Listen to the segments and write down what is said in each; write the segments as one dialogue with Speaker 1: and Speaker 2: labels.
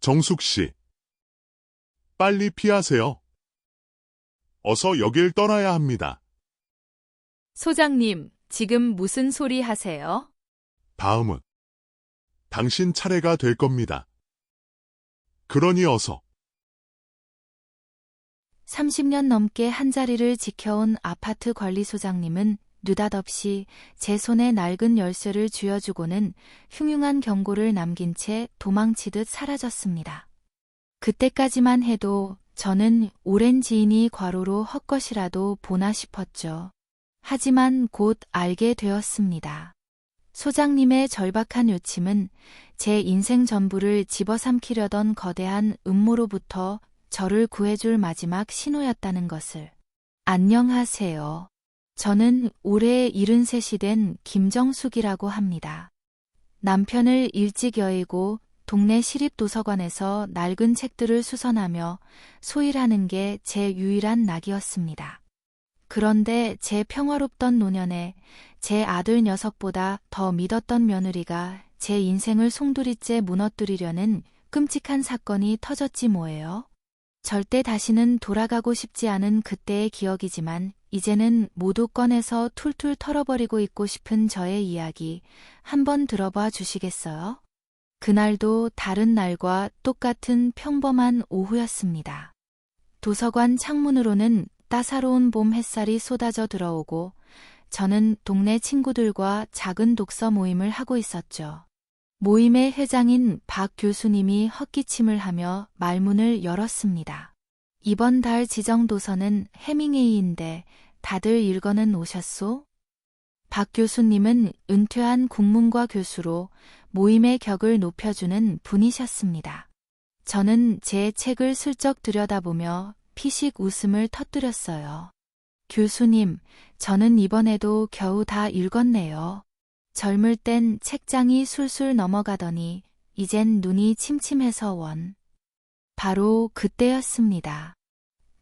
Speaker 1: 정숙 씨, 빨리 피하세요. 어서 여길 떠나야 합니다.
Speaker 2: 소장님, 지금 무슨 소리 하세요?
Speaker 1: 다음은 당신 차례가 될 겁니다. 그러니 어서.
Speaker 3: 30년 넘게 한자리를 지켜온 아파트 관리소장님은 느닷없이 제 손에 낡은 열쇠를 쥐어주고는 흉흉한 경고를 남긴 채 도망치듯 사라졌습니다. 그때까지만 해도 저는 오랜 지인이 과로로 헛것이라도 보나 싶었죠. 하지만 곧 알게 되었습니다. 소장님의 절박한 요침은 제 인생 전부를 집어삼키려던 거대한 음모로부터 저를 구해줄 마지막 신호였다는 것을. 안녕하세요. 저는 올해 73이 된 김정숙이라고 합니다. 남편을 일찍 여의고 동네 시립도서관에서 낡은 책들을 수선하며 소일하는 게 제 유일한 낙이었습니다. 그런데 제 평화롭던 노년에 제 아들 녀석보다 더 믿었던 며느리가 제 인생을 송두리째 무너뜨리려는 끔찍한 사건이 터졌지 뭐예요. 절대 다시는 돌아가고 싶지 않은 그때의 기억이지만 이제는 모두 꺼내서 툴툴 털어버리고 있고 싶은 저의 이야기 한번 들어봐 주시겠어요? 그날도 다른 날과 똑같은 평범한 오후였습니다. 도서관 창문으로는 따사로운 봄 햇살이 쏟아져 들어오고 저는 동네 친구들과 작은 독서 모임을 하고 있었죠. 모임의 회장인 박 교수님이 헛기침을 하며 말문을 열었습니다. 이번 달 지정 도서는 해밍웨이인데 다들 읽어는 오셨소? 박 교수님은 은퇴한 국문과 교수로 모임의 격을 높여주는 분이셨습니다. 저는 제 책을 슬쩍 들여다보며 피식 웃음을 터뜨렸어요. 교수님, 저는 이번에도 겨우 다 읽었네요. 젊을 땐 책장이 술술 넘어가더니 이젠 눈이 침침해서 원. 바로 그때였습니다.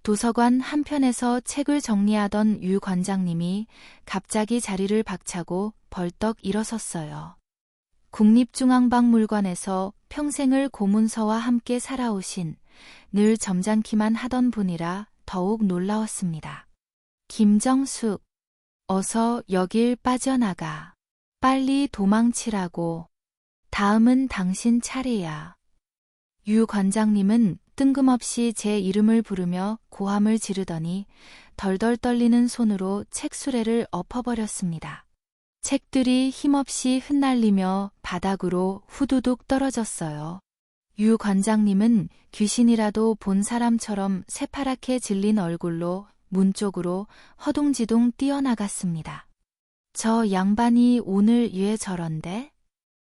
Speaker 3: 도서관 한편에서 책을 정리하던 유 관장님이 갑자기 자리를 박차고 벌떡 일어섰어요. 국립중앙박물관에서 평생을 고문서와 함께 살아오신 늘 점잖기만 하던 분이라 더욱 놀라웠습니다. 김정숙, 어서 여길 빠져나가. 빨리 도망치라고. 다음은 당신 차례야. 유 관장님은 뜬금없이 제 이름을 부르며 고함을 지르더니 덜덜 떨리는 손으로 책 수레를 엎어버렸습니다. 책들이 힘없이 흩날리며 바닥으로 후두둑 떨어졌어요. 유 관장님은 귀신이라도 본 사람처럼 새파랗게 질린 얼굴로 문 쪽으로 허둥지둥 뛰어나갔습니다. 저 양반이 오늘 왜 저런데?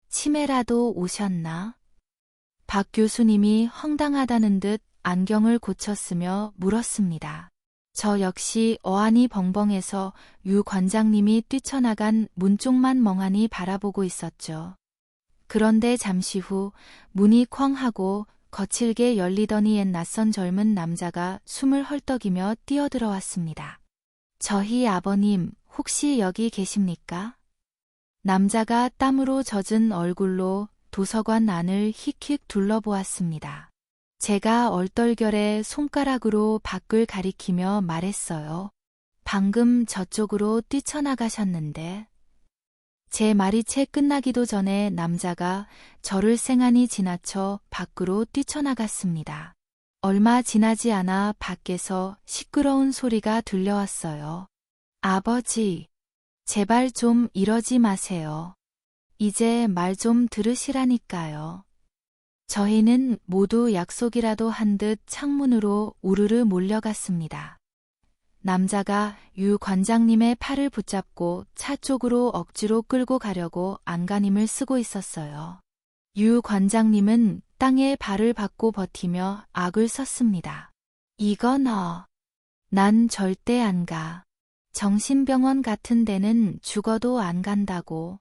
Speaker 3: 치매라도 오셨나? 박 교수님이 황당하다는 듯 안경을 고쳤으며 물었습니다. 저 역시 어안이 벙벙해서 유 관장님이 뛰쳐나간 문 쪽만 멍하니 바라보고 있었죠. 그런데 잠시 후 문이 쾅 하고 거칠게 열리더니 옛 낯선 젊은 남자가 숨을 헐떡이며 뛰어들어왔습니다. 저희 아버님 혹시 여기 계십니까? 남자가 땀으로 젖은 얼굴로 도서관 안을 휙휙 둘러보았습니다. 제가 얼떨결에 손가락으로 밖을 가리키며 말했어요. 방금 저쪽으로 뛰쳐나가셨는데. 제 말이 채 끝나기도 전에 남자가 저를 쌩하니 지나쳐 밖으로 뛰쳐나갔습니다. 얼마 지나지 않아 밖에서 시끄러운 소리가 들려왔어요. 아버지, 제발 좀 이러지 마세요. 이제 말 좀 들으시라니까요. 저희는 모두 약속이라도 한 듯 창문으로 우르르 몰려갔습니다. 남자가 유 관장님의 팔을 붙잡고 차 쪽으로 억지로 끌고 가려고 안간힘을 쓰고 있었어요. 유 관장님은 땅에 발을 받고 버티며 악을 썼습니다. 이건 난 절대 안 가. 정신병원 같은 데는 죽어도 안 간다고.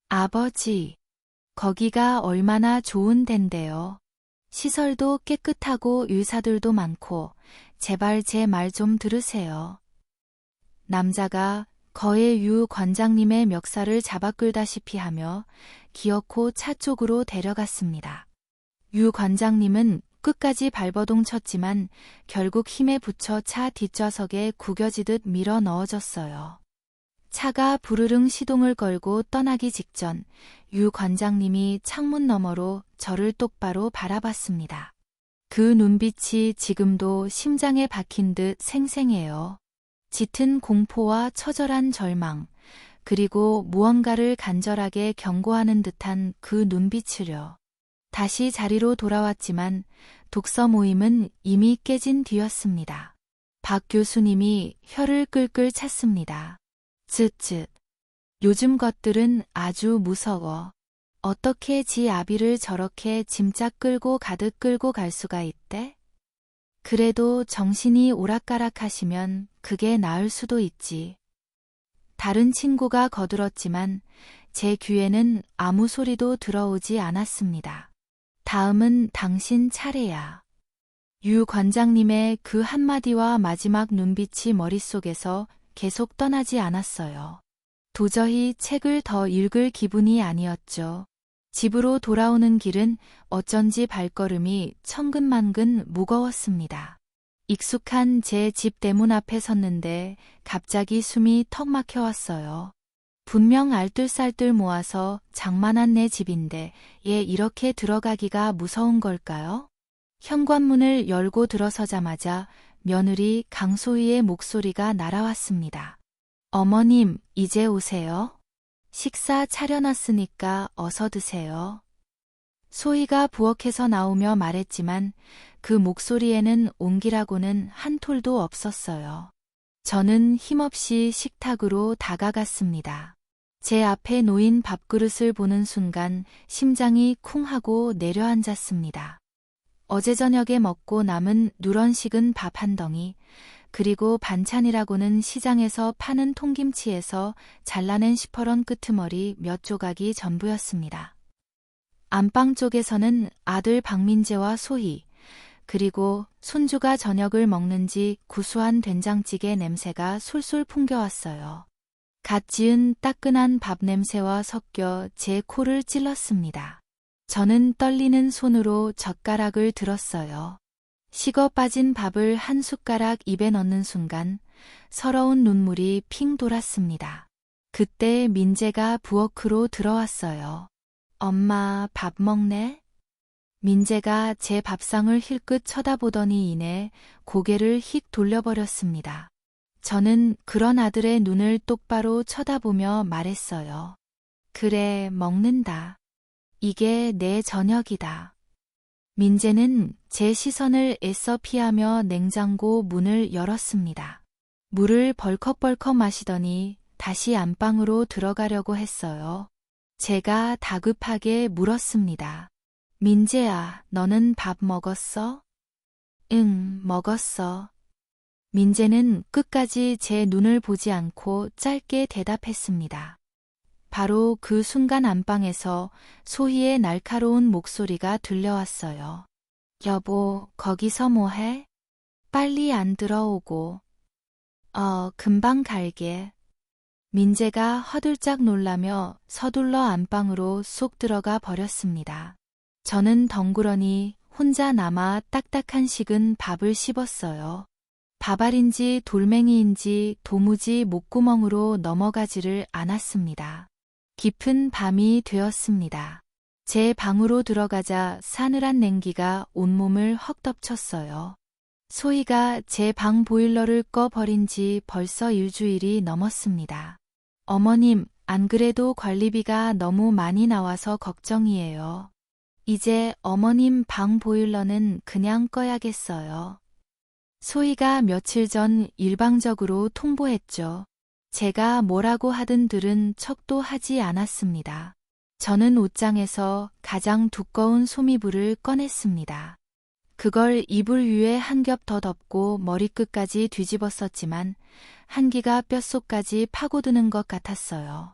Speaker 3: 아버지, 거기가 얼마나 좋은 덴데요. 시설도 깨끗하고 의사들도 많고 제발 제 말 좀 들으세요. 남자가 거의 유 관장님의 멱살을 잡아 끌다시피 하며 기어코 차 쪽으로 데려갔습니다. 유 관장님은 끝까지 발버둥 쳤지만 결국 힘에 부쳐 차 뒷좌석에 구겨지듯 밀어 넣어졌어요. 차가 부르릉 시동을 걸고 떠나기 직전 유 관장님이 창문 너머로 저를 똑바로 바라봤습니다. 그 눈빛이 지금도 심장에 박힌 듯 생생해요. 짙은 공포와 처절한 절망, 그리고 무언가를 간절하게 경고하는 듯한 그 눈빛을요. 다시 자리로 돌아왔지만 독서 모임은 이미 깨진 뒤였습니다. 박 교수님이 혀를 끌끌 찼습니다. 쯧쯧. 요즘 것들은 아주 무서워. 어떻게 지 아비를 저렇게 짐짝 끌고 가득 끌고 갈 수가 있대? 그래도 정신이 오락가락하시면 그게 나을 수도 있지. 다른 친구가 거들었지만 제 귀에는 아무 소리도 들어오지 않았습니다. 다음은 당신 차례야. 유 관장님의 그 한마디와 마지막 눈빛이 머릿속에서 계속 떠나지 않았어요. 도저히 책을 더 읽을 기분이 아니었죠. 집으로 돌아오는 길은 어쩐지 발걸음이 천근만근 무거웠습니다. 익숙한 제 집 대문 앞에 섰는데 갑자기 숨이 턱 막혀왔어요. 분명 알뜰살뜰 모아서 장만한 내 집인데 얘 이렇게 들어가기가 무서운 걸까요? 현관문을 열고 들어서자마자 며느리 강소희의 목소리가 날아왔습니다. 어머님, 이제 오세요. 식사 차려놨으니까 어서 드세요. 소희가 부엌에서 나오며 말했지만 그 목소리에는 온기라고는 한 톨도 없었어요. 저는 힘없이 식탁으로 다가갔습니다. 제 앞에 놓인 밥그릇을 보는 순간 심장이 쿵 하고 내려앉았습니다. 어제 저녁에 먹고 남은 누런 식은 밥 한 덩이, 그리고 반찬이라고는 시장에서 파는 통김치에서 잘라낸 시퍼런 끄트머리 몇 조각이 전부였습니다. 안방 쪽에서는 아들 박민재와 소희, 그리고 손주가 저녁을 먹는지 구수한 된장찌개 냄새가 솔솔 풍겨왔어요. 갓 지은 따끈한 밥 냄새와 섞여 제 코를 찔렀습니다. 저는 떨리는 손으로 젓가락을 들었어요. 식어 빠진 밥을 한 숟가락 입에 넣는 순간 서러운 눈물이 핑 돌았습니다. 그때 민재가 부엌으로 들어왔어요. 엄마, 밥 먹네? 민재가 제 밥상을 힐끗 쳐다보더니 이내 고개를 휙 돌려버렸습니다. 저는 그런 아들의 눈을 똑바로 쳐다보며 말했어요. 그래, 먹는다. 이게 내 저녁이다. 민재는 제 시선을 애써 피하며 냉장고 문을 열었습니다. 물을 벌컥벌컥 마시더니 다시 안방으로 들어가려고 했어요. 제가 다급하게 물었습니다. 민재야, 너는 밥 먹었어? 응, 먹었어. 민재는 끝까지 제 눈을 보지 않고 짧게 대답했습니다. 바로 그 순간 안방에서 소희의 날카로운 목소리가 들려왔어요. 여보, 거기서 뭐해? 빨리 안 들어오고. 금방 갈게. 민재가 허들짝 놀라며 서둘러 안방으로 쏙 들어가 버렸습니다. 저는 덩그러니 혼자 남아 딱딱한 식은 밥을 씹었어요. 밥알인지 돌멩이인지 도무지 목구멍으로 넘어가지를 않았습니다. 깊은 밤이 되었습니다. 제 방으로 들어가자 싸늘한 냉기가 온몸을 헉 덮쳤어요. 소희가 제 방 보일러를 꺼버린 지 벌써 일주일이 넘었습니다. 어머님, 안 그래도 관리비가 너무 많이 나와서 걱정이에요. 이제 어머님 방 보일러는 그냥 꺼야겠어요. 소희가 며칠 전 일방적으로 통보했죠. 제가 뭐라고 하든 들은 척도 하지 않았습니다. 저는 옷장에서 가장 두꺼운 소미불을 꺼냈습니다. 그걸 이불 위에 한 겹 더 덮고 머리끝까지 뒤집었었지만 한기가 뼛속까지 파고드는 것 같았어요.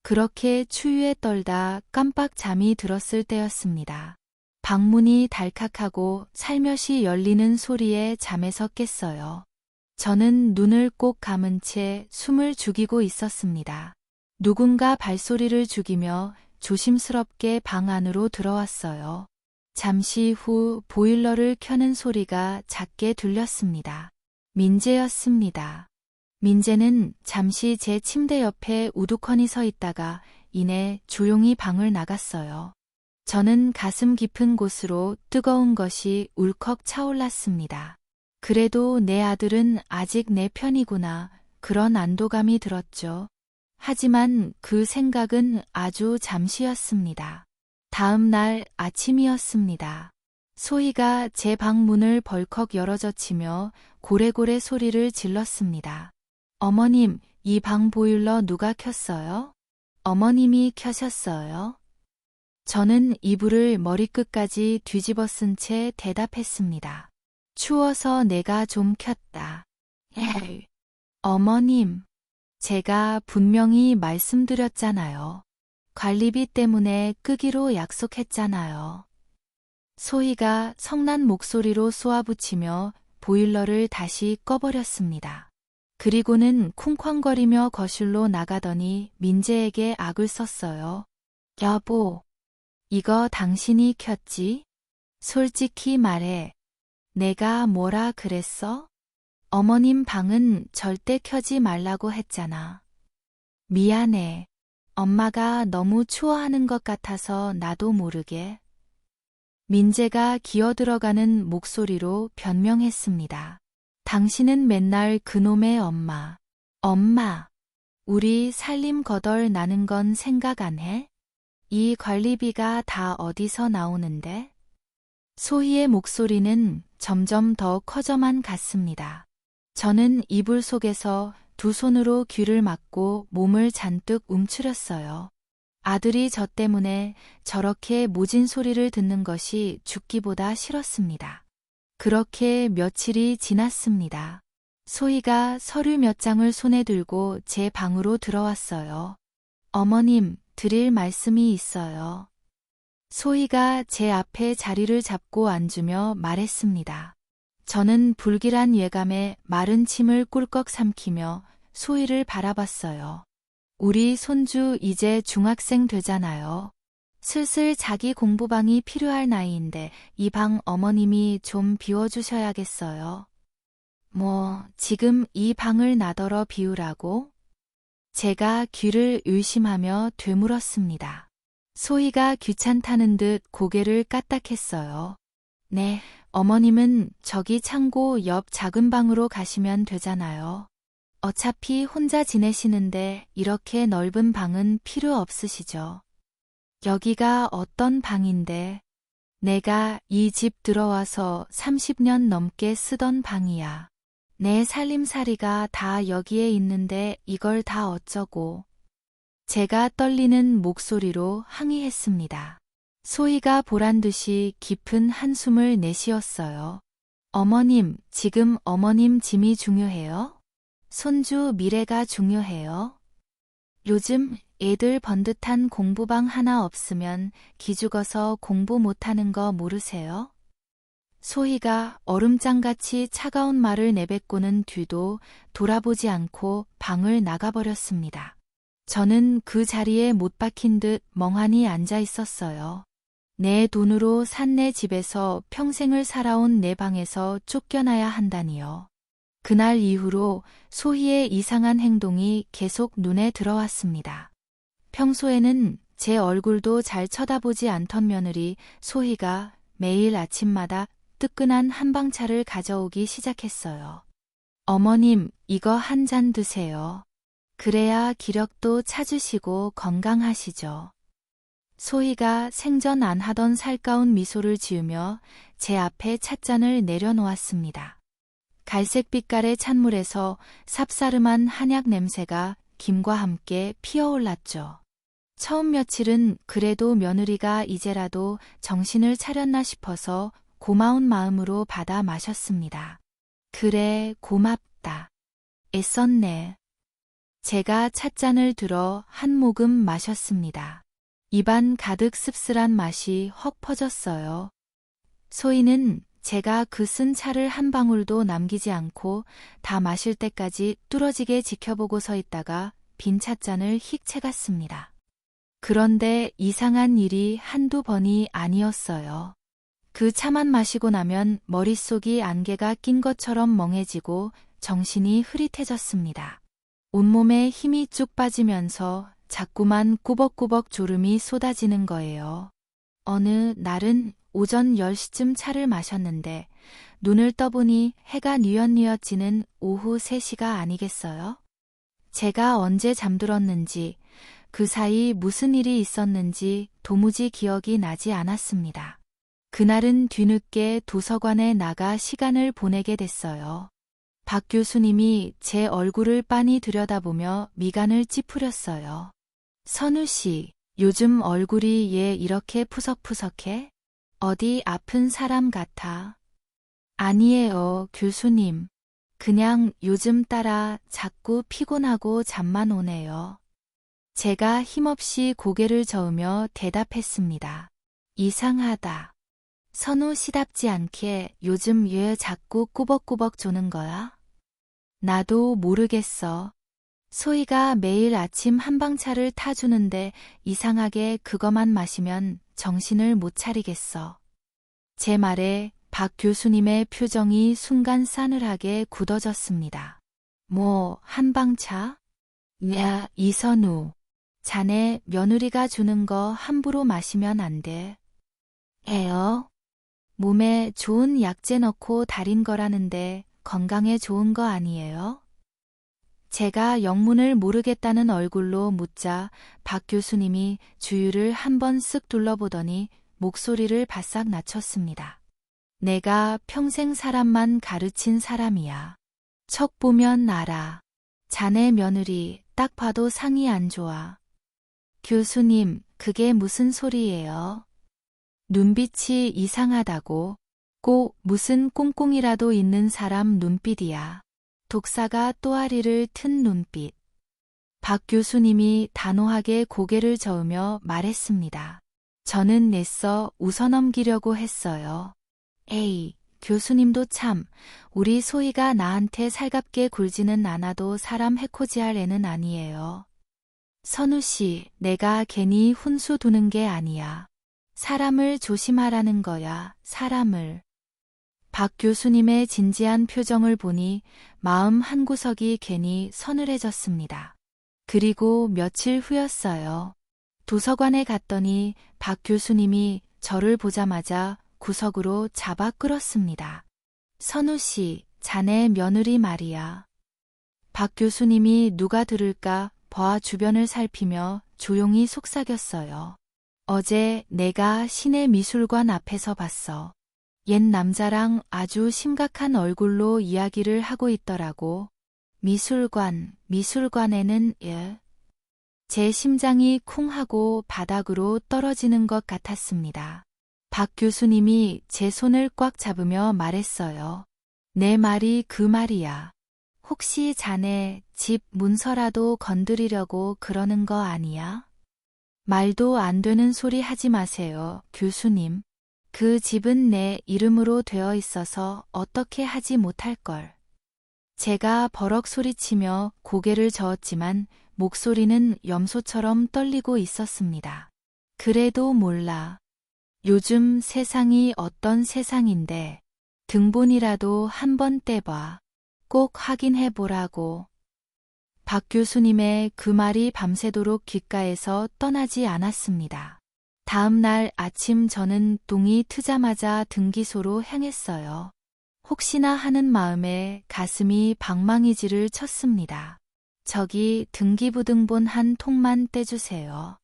Speaker 3: 그렇게 추위에 떨다 깜빡 잠이 들었을 때였습니다. 방문이 달칵하고 살며시 열리는 소리에 잠에서 깼어요. 저는 눈을 꼭 감은 채 숨을 죽이고 있었습니다. 누군가 발소리를 죽이며 조심스럽게 방 안으로 들어왔어요. 잠시 후 보일러를 켜는 소리가 작게 들렸습니다. 민재였습니다. 민재는 잠시 제 침대 옆에 우두커니 서 있다가 이내 조용히 방을 나갔어요. 저는 가슴 깊은 곳으로 뜨거운 것이 울컥 차올랐습니다. 그래도 내 아들은 아직 내 편이구나. 그런 안도감이 들었죠. 하지만 그 생각은 아주 잠시였습니다. 다음 날 아침이었습니다. 소희가 제 방 문을 벌컥 열어젖히며 고래고래 소리를 질렀습니다. 어머님, 이 방 보일러 누가 켰어요? 어머님이 켜셨어요? 저는 이불을 머리끝까지 뒤집어 쓴 채 대답했습니다. 추워서 내가 좀 켰다. 어머님, 제가 분명히 말씀드렸잖아요. 관리비 때문에 끄기로 약속했잖아요. 소희가 성난 목소리로 쏘아붙이며 보일러를 다시 꺼버렸습니다. 그리고는 쿵쾅거리며 거실로 나가더니 민재에게 악을 썼어요. 여보, 이거 당신이 켰지? 솔직히 말해. 내가 뭐라 그랬어? 어머님 방은 절대 켜지 말라고 했잖아. 미안해. 엄마가 너무 추워하는 것 같아서 나도 모르게. 민재가 기어들어가는 목소리로 변명했습니다. 당신은 맨날 그놈의 엄마. 엄마, 우리 살림 거덜 나는 건 생각 안 해? 이 관리비가 다 어디서 나오는데? 소희의 목소리는 점점 더 커져만 갔습니다. 저는 이불 속에서 두 손으로 귀를 막고 몸을 잔뜩 움츠렸어요. 아들이 저 때문에 저렇게 모진 소리를 듣는 것이 죽기보다 싫었습니다. 그렇게 며칠이 지났습니다. 소희가 서류 몇 장을 손에 들고 제 방으로 들어왔어요. 어머님, 드릴 말씀이 있어요. 소희가 제 앞에 자리를 잡고 앉으며 말했습니다. 저는 불길한 예감에 마른 침을 꿀꺽 삼키며 소희를 바라봤어요. 우리 손주 이제 중학생 되잖아요. 슬슬 자기 공부방이 필요할 나이인데 이 방 어머님이 좀 비워주셔야겠어요. 뭐, 지금 이 방을 나더러 비우라고? 제가 귀를 의심하며 되물었습니다. 소희가 귀찮다는 듯 고개를 까딱했어요. 네, 어머님은 저기 창고 옆 작은 방으로 가시면 되잖아요. 어차피 혼자 지내시는데 이렇게 넓은 방은 필요 없으시죠. 여기가 어떤 방인데? 내가 이 집 들어와서 30년 넘게 쓰던 방이야. 내 살림살이가 다 여기에 있는데 이걸 다 어쩌고. 제가 떨리는 목소리로 항의했습니다. 소희가 보란듯이 깊은 한숨을 내쉬었어요. 어머님, 지금 어머님 짐이 중요해요? 손주 미래가 중요해요? 요즘 애들 번듯한 공부방 하나 없으면 기죽어서 공부 못하는 거 모르세요? 소희가 얼음장같이 차가운 말을 내뱉고는 뒤도 돌아보지 않고 방을 나가버렸습니다. 저는 그 자리에 못 박힌 듯 멍하니 앉아 있었어요. 내 돈으로 산 내 집에서 평생을 살아온 내 방에서 쫓겨나야 한다니요. 그날 이후로 소희의 이상한 행동이 계속 눈에 들어왔습니다. 평소에는 제 얼굴도 잘 쳐다보지 않던 며느리 소희가 매일 아침마다 뜨끈한 한방차를 가져오기 시작했어요. 어머님, 이거 한 잔 드세요. 그래야 기력도 찾으시고 건강하시죠. 소희가 생전 안 하던 살가운 미소를 지으며 제 앞에 찻잔을 내려놓았습니다. 갈색 빛깔의 찬물에서 삽사름한 한약 냄새가 김과 함께 피어올랐죠. 처음 며칠은 그래도 며느리가 이제라도 정신을 차렸나 싶어서 고마운 마음으로 받아 마셨습니다. 그래, 고맙다. 애썼네. 제가 찻잔을 들어 한 모금 마셨습니다. 입안 가득 씁쓸한 맛이 헉 퍼졌어요. 소희는 제가 그 쓴 차를 한 방울도 남기지 않고 다 마실 때까지 뚫어지게 지켜보고 서 있다가 빈 찻잔을 휙 채갔습니다. 그런데 이상한 일이 한두 번이 아니었어요. 그 차만 마시고 나면 머릿속이 안개가 낀 것처럼 멍해지고 정신이 흐릿해졌습니다. 온몸에 힘이 쭉 빠지면서 자꾸만 꾸벅꾸벅 졸음이 쏟아지는 거예요. 어느 날은 오전 10시쯤 차를 마셨는데 눈을 떠보니 해가 뉘엿뉘엿 지는 오후 3시가 아니겠어요? 제가 언제 잠들었는지 그 사이 무슨 일이 있었는지 도무지 기억이 나지 않았습니다. 그날은 뒤늦게 도서관에 나가 시간을 보내게 됐어요. 박 교수님이 제 얼굴을 빤히 들여다보며 미간을 찌푸렸어요. 선우 씨, 요즘 얼굴이 왜 이렇게 푸석푸석해? 어디 아픈 사람 같아? 아니에요, 교수님. 그냥 요즘 따라 자꾸 피곤하고 잠만 오네요. 제가 힘없이 고개를 저으며 대답했습니다. 이상하다. 선우 씨답지 않게 요즘 왜 자꾸 꾸벅꾸벅 조는 거야? 나도 모르겠어. 소희가 매일 아침 한방차를 타주는데 이상하게 그거만 마시면 정신을 못 차리겠어. 제 말에 박 교수님의 표정이 순간 싸늘하게 굳어졌습니다. 뭐, 한방차? 야, 이선우. 자네 며느리가 주는 거 함부로 마시면 안 돼. 에요? 몸에 좋은 약재 넣고 달인 거라는데 건강에 좋은 거 아니에요? 제가 영문을 모르겠다는 얼굴로 묻자 박 교수님이 주위를 한번 쓱 둘러보더니 목소리를 바싹 낮췄습니다. 내가 평생 사람만 가르친 사람이야. 척 보면 알아. 자네 며느리 딱 봐도 상이 안 좋아. 교수님, 그게 무슨 소리예요? 눈빛이 이상하다고. 꼭 무슨 꽁꽁이라도 있는 사람 눈빛이야. 독사가 또아리를 튼 눈빛. 박 교수님이 단호하게 고개를 저으며 말했습니다. 저는 애써 웃어넘기려고 했어요. 에이, 교수님도 참, 우리 소희가 나한테 살갑게 굴지는 않아도 사람 해코지할 애는 아니에요. 선우 씨, 내가 괜히 훈수 두는 게 아니야. 사람을 조심하라는 거야, 사람을. 박 교수님의 진지한 표정을 보니 마음 한구석이 괜히 서늘해졌습니다. 그리고 며칠 후였어요. 도서관에 갔더니 박 교수님이 저를 보자마자 구석으로 잡아 끌었습니다. 선우 씨, 자네 며느리 말이야. 박 교수님이 누가 들을까 버아 주변을 살피며 조용히 속삭였어요. 어제 내가 시내미술관 앞에서 봤어. 옛 남자랑 아주 심각한 얼굴로 이야기를 하고 있더라고. 미술관에는 제 심장이 쿵 하고 바닥으로 떨어지는 것 같았습니다. 박 교수님이 제 손을 꽉 잡으며 말했어요. 내 말이 그 말이야. 혹시 자네 집 문서라도 건드리려고 그러는 거 아니야? 말도 안 되는 소리 하지 마세요, 교수님. 그 집은 내 이름으로 되어 있어서 어떻게 하지 못할걸. 제가 버럭 소리치며 고개를 저었지만 목소리는 염소처럼 떨리고 있었습니다. 그래도 몰라. 요즘 세상이 어떤 세상인데 등본이라도 한번 떼봐. 꼭 확인해보라고. 박 교수님의 그 말이 밤새도록 귓가에서 떠나지 않았습니다. 다음 날 아침 저는 똥이 트자마자 등기소로 향했어요. 혹시나 하는 마음에 가슴이 방망이질을 쳤습니다. 저기 등기부등본 한 통만 떼주세요.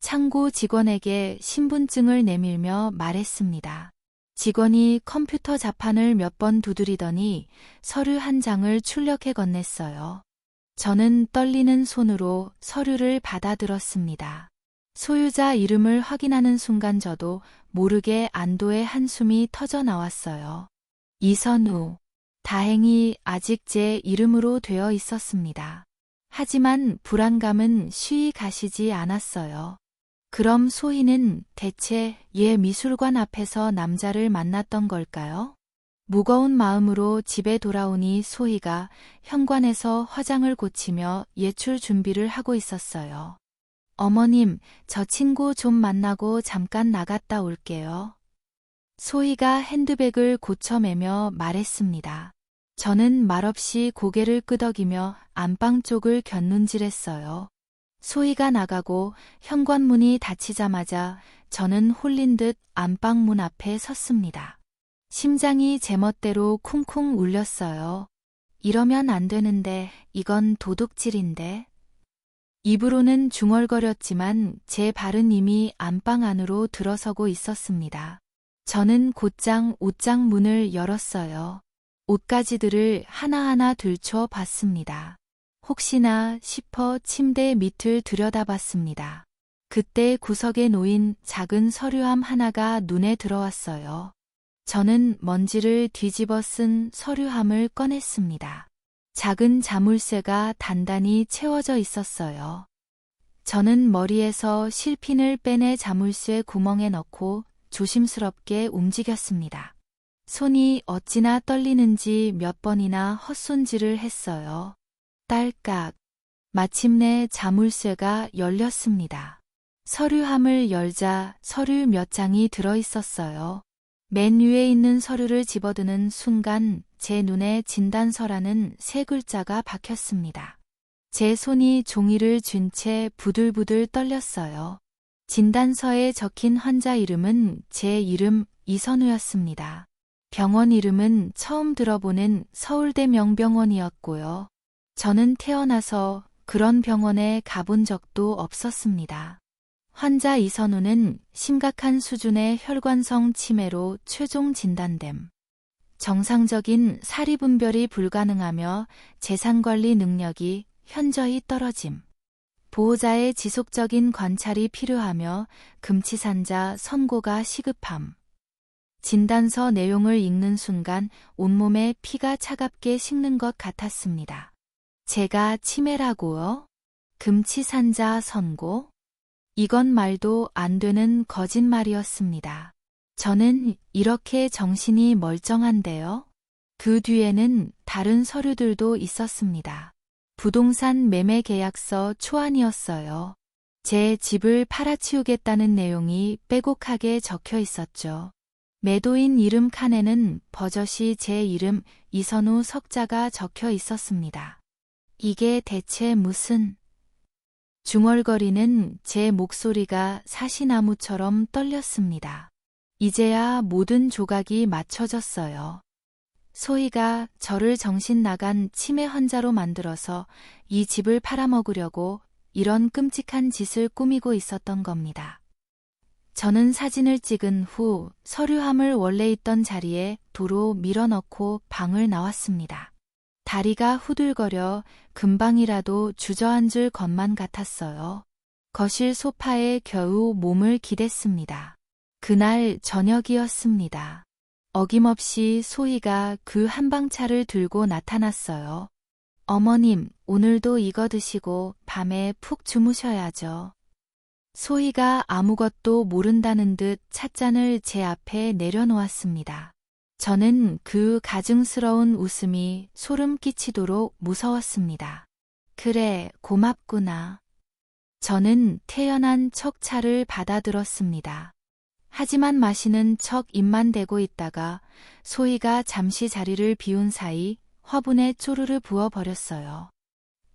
Speaker 3: 창구 직원에게 신분증을 내밀며 말했습니다. 직원이 컴퓨터 자판을 몇 번 두드리더니 서류 한 장을 출력해 건넸어요. 저는 떨리는 손으로 서류를 받아들었습니다. 소유자 이름을 확인하는 순간 저도 모르게 안도의 한숨이 터져 나왔어요. 이선우. 다행히 아직 제 이름으로 되어 있었습니다. 하지만 불안감은 쉬이 가시지 않았어요. 그럼 소희는 대체 얘 미술관 앞에서 남자를 만났던 걸까요? 무거운 마음으로 집에 돌아오니 소희가 현관에서 화장을 고치며 예출 준비를 하고 있었어요. 어머님, 저 친구 좀 만나고 잠깐 나갔다 올게요. 소희가 핸드백을 고쳐매며 말했습니다. 저는 말없이 고개를 끄덕이며 안방 쪽을 곁눈질했어요. 소희가 나가고 현관문이 닫히자마자 저는 홀린 듯 안방문 앞에 섰습니다. 심장이 제멋대로 쿵쿵 울렸어요. 이러면 안 되는데, 이건 도둑질인데. 입으로는 중얼거렸지만 제 발은 이미 안방 안으로 들어서고 있었습니다. 저는 곧장 옷장 문을 열었어요. 옷가지들을 하나하나 들춰 봤습니다. 혹시나 싶어 침대 밑을 들여다봤습니다. 그때 구석에 놓인 작은 서류함 하나가 눈에 들어왔어요. 저는 먼지를 뒤집어 쓴 서류함을 꺼냈습니다. 작은 자물쇠가 단단히 채워져 있었어요. 저는 머리에서 실핀을 빼내 자물쇠 구멍에 넣고 조심스럽게 움직였습니다. 손이 어찌나 떨리는지 몇 번이나 헛손질을 했어요. 딸깍. 마침내 자물쇠가 열렸습니다. 서류함을 열자 서류 몇 장이 들어있었어요. 맨 위에 있는 서류를 집어드는 순간 제 눈에 진단서라는 세 글자가 박혔습니다. 제 손이 종이를 쥔 채 부들부들 떨렸어요. 진단서에 적힌 환자 이름은 제 이름 이선우였습니다. 병원 이름은 처음 들어보는 서울대 명병원이었고요. 저는 태어나서 그런 병원에 가본 적도 없었습니다. 환자 이선우는 심각한 수준의 혈관성 치매로 최종 진단됨. 정상적인 사리분별이 불가능하며 재산관리 능력이 현저히 떨어짐. 보호자의 지속적인 관찰이 필요하며 금치산자 선고가 시급함. 진단서 내용을 읽는 순간 온몸에 피가 차갑게 식는 것 같았습니다. 제가 치매라고요? 금치산자 선고? 이건 말도 안 되는 거짓말이었습니다. 저는 이렇게 정신이 멀쩡한데요. 그 뒤에는 다른 서류들도 있었습니다. 부동산 매매 계약서 초안이었어요. 제 집을 팔아치우겠다는 내용이 빼곡하게 적혀 있었죠. 매도인 이름 칸에는 버젓이 제 이름 이선우 석자가 적혀 있었습니다. 이게 대체 무슨... 중얼거리는 제 목소리가 사시나무처럼 떨렸습니다. 이제야 모든 조각이 맞춰졌어요. 소희가 저를 정신 나간 치매 환자로 만들어서 이 집을 팔아먹으려고 이런 끔찍한 짓을 꾸미고 있었던 겁니다. 저는 사진을 찍은 후 서류함을 원래 있던 자리에 도로 밀어넣고 방을 나왔습니다. 다리가 후들거려 금방이라도 주저앉을 것만 같았어요. 거실 소파에 겨우 몸을 기댔습니다. 그날 저녁이었습니다. 어김없이 소희가 그 한방차를 들고 나타났어요. 어머님, 오늘도 이거 드시고 밤에 푹 주무셔야죠. 소희가 아무것도 모른다는 듯 찻잔을 제 앞에 내려놓았습니다. 저는 그 가증스러운 웃음이 소름 끼치도록 무서웠습니다. 그래, 고맙구나. 저는 태연한 척 차를 받아들었습니다. 하지만 마시는 척 입만 대고 있다가 소희가 잠시 자리를 비운 사이 화분에 쪼르르 부어버렸어요.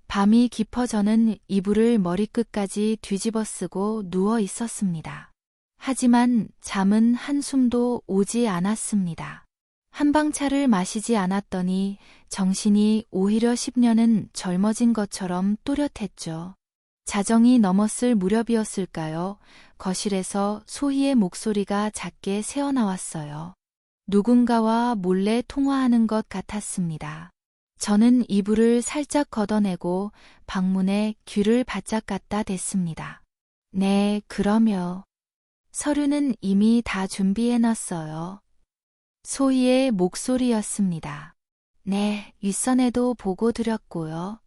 Speaker 3: 밤이 깊어 저는 이불을 머리끝까지 뒤집어 쓰고 누워 있었습니다. 하지만 잠은 한숨도 오지 않았습니다. 한방차를 마시지 않았더니 정신이 오히려 10년은 젊어진 것처럼 또렷했죠. 자정이 넘었을 무렵이었을까요? 거실에서 소희의 목소리가 작게 새어나왔어요. 누군가와 몰래 통화하는 것 같았습니다. 저는 이불을 살짝 걷어내고 방문에 귀를 바짝 갖다 댔습니다. 네, 그럼요. 서류는 이미 다 준비해놨어요. 소희의 목소리였습니다. 네, 윗선에도 보고 드렸고요.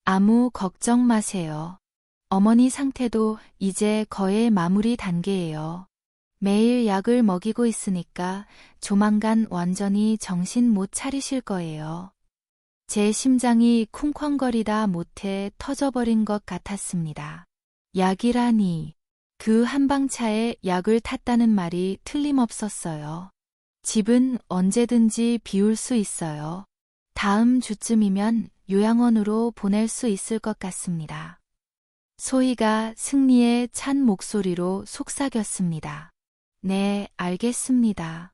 Speaker 3: 아무 걱정 마세요. 어머니 상태도 이제 거의 마무리 단계예요. 매일 약을 먹이고 있으니까 조만간 완전히 정신 못 차리실 거예요. 제 심장이 쿵쾅거리다 못해 터져버린 것 같았습니다. 약이라니. 그 한방차에 약을 탔다는 말이 틀림없었어요. 집은 언제든지 비울 수 있어요. 다음 주쯤이면 요양원으로 보낼 수 있을 것 같습니다. 소희가 승리에 찬 목소리로 속삭였습니다. 네, 알겠습니다.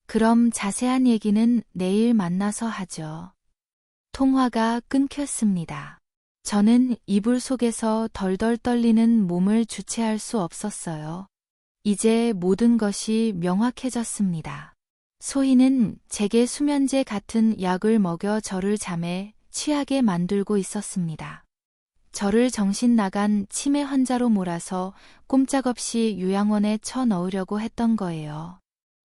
Speaker 3: 그럼 자세한 얘기는 내일 만나서 하죠. 통화가 끊겼습니다. 저는 이불 속에서 덜덜 떨리는 몸을 주체할 수 없었어요. 이제 모든 것이 명확해졌습니다. 소희는 제게 수면제 같은 약을 먹여 저를 잠에 취하게 만들고 있었습니다. 저를 정신 나간 치매 환자로 몰아서 꼼짝없이 요양원에 쳐넣으려고 했던 거예요.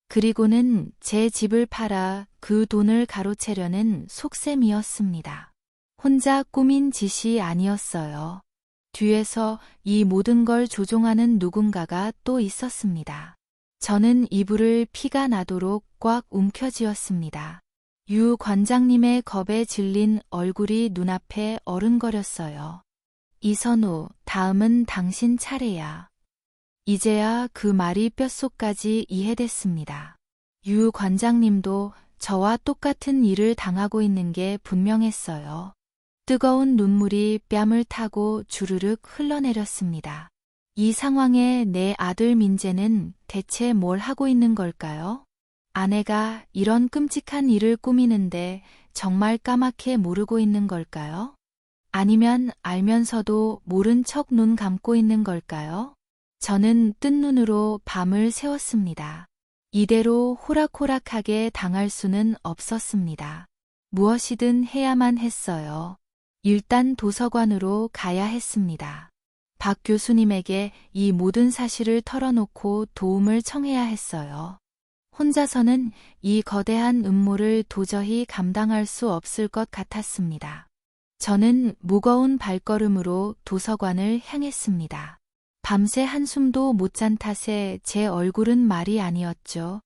Speaker 3: 그리고는 제 집을 팔아 그 돈을 가로채려는 속셈이었습니다. 혼자 꾸민 짓이 아니었어요. 뒤에서 이 모든 걸 조종하는 누군가가 또 있었습니다. 저는 이불을 피가 나도록 꽉 움켜쥐었습니다. 유 관장님의 겁에 질린 얼굴이 눈앞에 어른거렸어요. 이선우, 다음은 당신 차례야. 이제야 그 말이 뼛속까지 이해됐습니다. 유 관장님도 저와 똑같은 일을 당하고 있는 게 분명했어요. 뜨거운 눈물이 뺨을 타고 주르륵 흘러내렸습니다. 이 상황에 내 아들 민재는 대체 뭘 하고 있는 걸까요? 아내가 이런 끔찍한 일을 꾸미는데 정말 까맣게 모르고 있는 걸까요? 아니면 알면서도 모른 척 눈 감고 있는 걸까요? 저는 뜬 눈으로 밤을 새웠습니다. 이대로 호락호락하게 당할 수는 없었습니다. 무엇이든 해야만 했어요. 일단 도서관으로 가야 했습니다. 박 교수님에게 이 모든 사실을 털어놓고 도움을 청해야 했어요. 혼자서는 이 거대한 음모를 도저히 감당할 수 없을 것 같았습니다. 저는 무거운 발걸음으로 도서관을 향했습니다. 밤새 한숨도 못 잔 탓에 제 얼굴은 말이 아니었죠.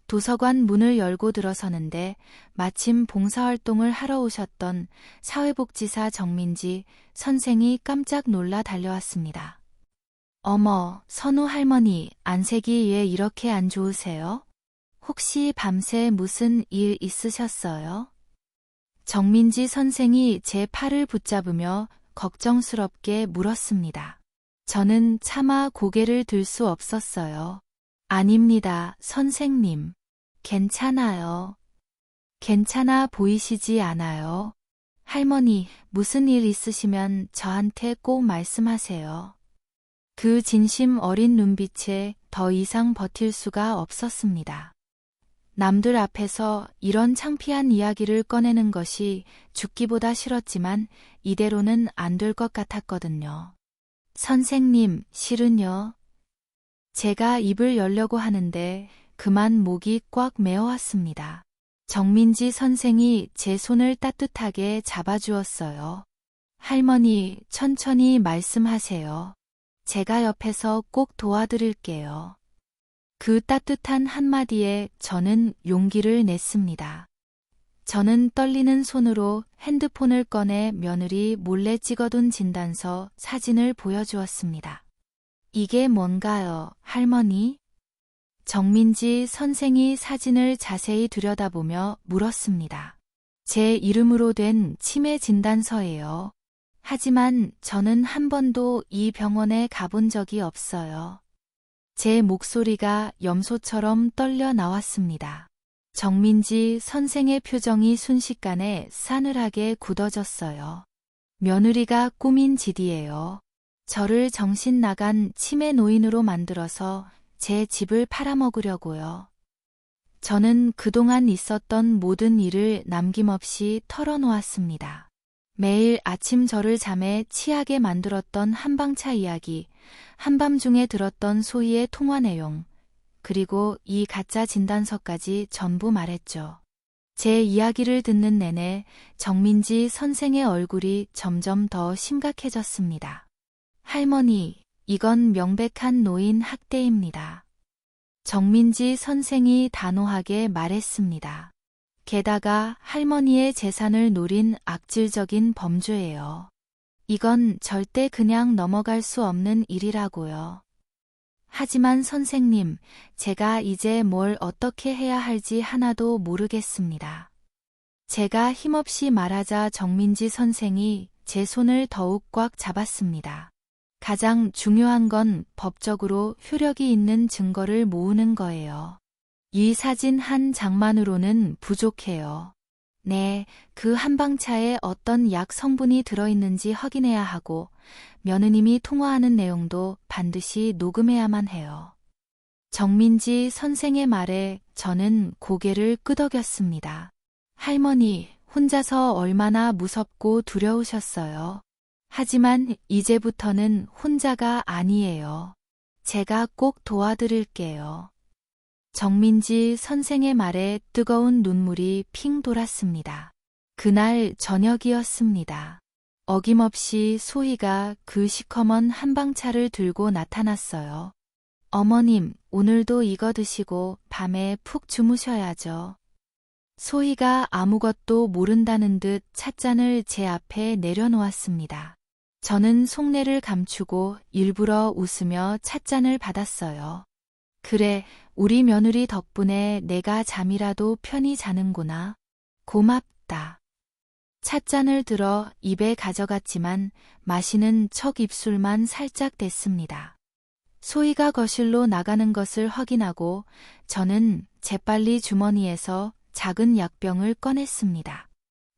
Speaker 3: 도서관 문을 열고 들어서는데 마침 봉사활동을 하러 오셨던 사회복지사 정민지 선생이 깜짝 놀라 달려왔습니다. 어머, 선우 할머니, 안색이 왜 이렇게 안 좋으세요? 혹시 밤새 무슨 일 있으셨어요? 정민지 선생이 제 팔을 붙잡으며 걱정스럽게 물었습니다. 저는 차마 고개를 들 수 없었어요. 아닙니다, 선생님. 괜찮아요. 괜찮아 보이시지 않아요. 할머니, 무슨 일 있으시면 저한테 꼭 말씀하세요. 그 진심 어린 눈빛에 더 이상 버틸 수가 없었습니다. 남들 앞에서 이런 창피한 이야기를 꺼내는 것이 죽기보다 싫었지만 이대로는 안 될 것 같았거든요. 선생님, 실은요. 제가 입을 열려고 하는데 그만 목이 꽉 메어왔습니다. 정민지 선생이 제 손을 따뜻하게 잡아주었어요. 할머니, 천천히 말씀하세요. 제가 옆에서 꼭 도와드릴게요. 그 따뜻한 한마디에 저는 용기를 냈습니다. 저는 떨리는 손으로 핸드폰을 꺼내 며느리 몰래 찍어둔 진단서 사진을 보여주었습니다. 이게 뭔가요, 할머니? 정민지 선생이 사진을 자세히 들여다보며 물었습니다. 제 이름으로 된 치매 진단서예요. 하지만 저는 한 번도 이 병원에 가본 적이 없어요. 제 목소리가 염소처럼 떨려 나왔습니다. 정민지 선생의 표정이 순식간에 싸늘하게 굳어졌어요. 며느리가 꾸민 짓이에요. 저를 정신 나간 치매 노인으로 만들어서 제 집을 팔아먹으려고요. 저는 그동안 있었던 모든 일을 남김없이 털어놓았습니다. 매일 아침 저를 잠에 취하게 만들었던 한방차 이야기, 한밤중에 들었던 소희의 통화 내용, 그리고 이 가짜 진단서까지 전부 말했죠. 제 이야기를 듣는 내내 정민지 선생의 얼굴이 점점 더 심각해졌습니다. 할머니, 이건 명백한 노인 학대입니다. 정민지 선생이 단호하게 말했습니다. 게다가 할머니의 재산을 노린 악질적인 범죄예요. 이건 절대 그냥 넘어갈 수 없는 일이라고요. 하지만 선생님, 제가 이제 뭘 어떻게 해야 할지 하나도 모르겠습니다. 제가 힘없이 말하자 정민지 선생이 제 손을 더욱 꽉 잡았습니다. 가장 중요한 건 법적으로 효력이 있는 증거를 모으는 거예요. 이 사진 한 장만으로는 부족해요. 네, 그 한방차에 어떤 약 성분이 들어있는지 확인해야 하고 며느님이 통화하는 내용도 반드시 녹음해야만 해요. 정민지 선생의 말에 저는 고개를 끄덕였습니다. 할머니, 혼자서 얼마나 무섭고 두려우셨어요. 하지만 이제부터는 혼자가 아니에요. 제가 꼭 도와드릴게요. 정민지 선생의 말에 뜨거운 눈물이 핑 돌았습니다. 그날 저녁이었습니다. 어김없이 소희가 그 시커먼 한방차를 들고 나타났어요. 어머님, 오늘도 이거 드시고 밤에 푹 주무셔야죠. 소희가 아무것도 모른다는 듯 찻잔을 제 앞에 내려놓았습니다. 저는 속내를 감추고 일부러 웃으며 찻잔을 받았어요. 그래, 우리 며느리 덕분에 내가 잠이라도 편히 자는구나. 고맙다. 찻잔을 들어 입에 가져갔지만 마시는 척 입술만 살짝 댔습니다. 소희가 거실로 나가는 것을 확인하고 저는 재빨리 주머니에서 작은 약병을 꺼냈습니다.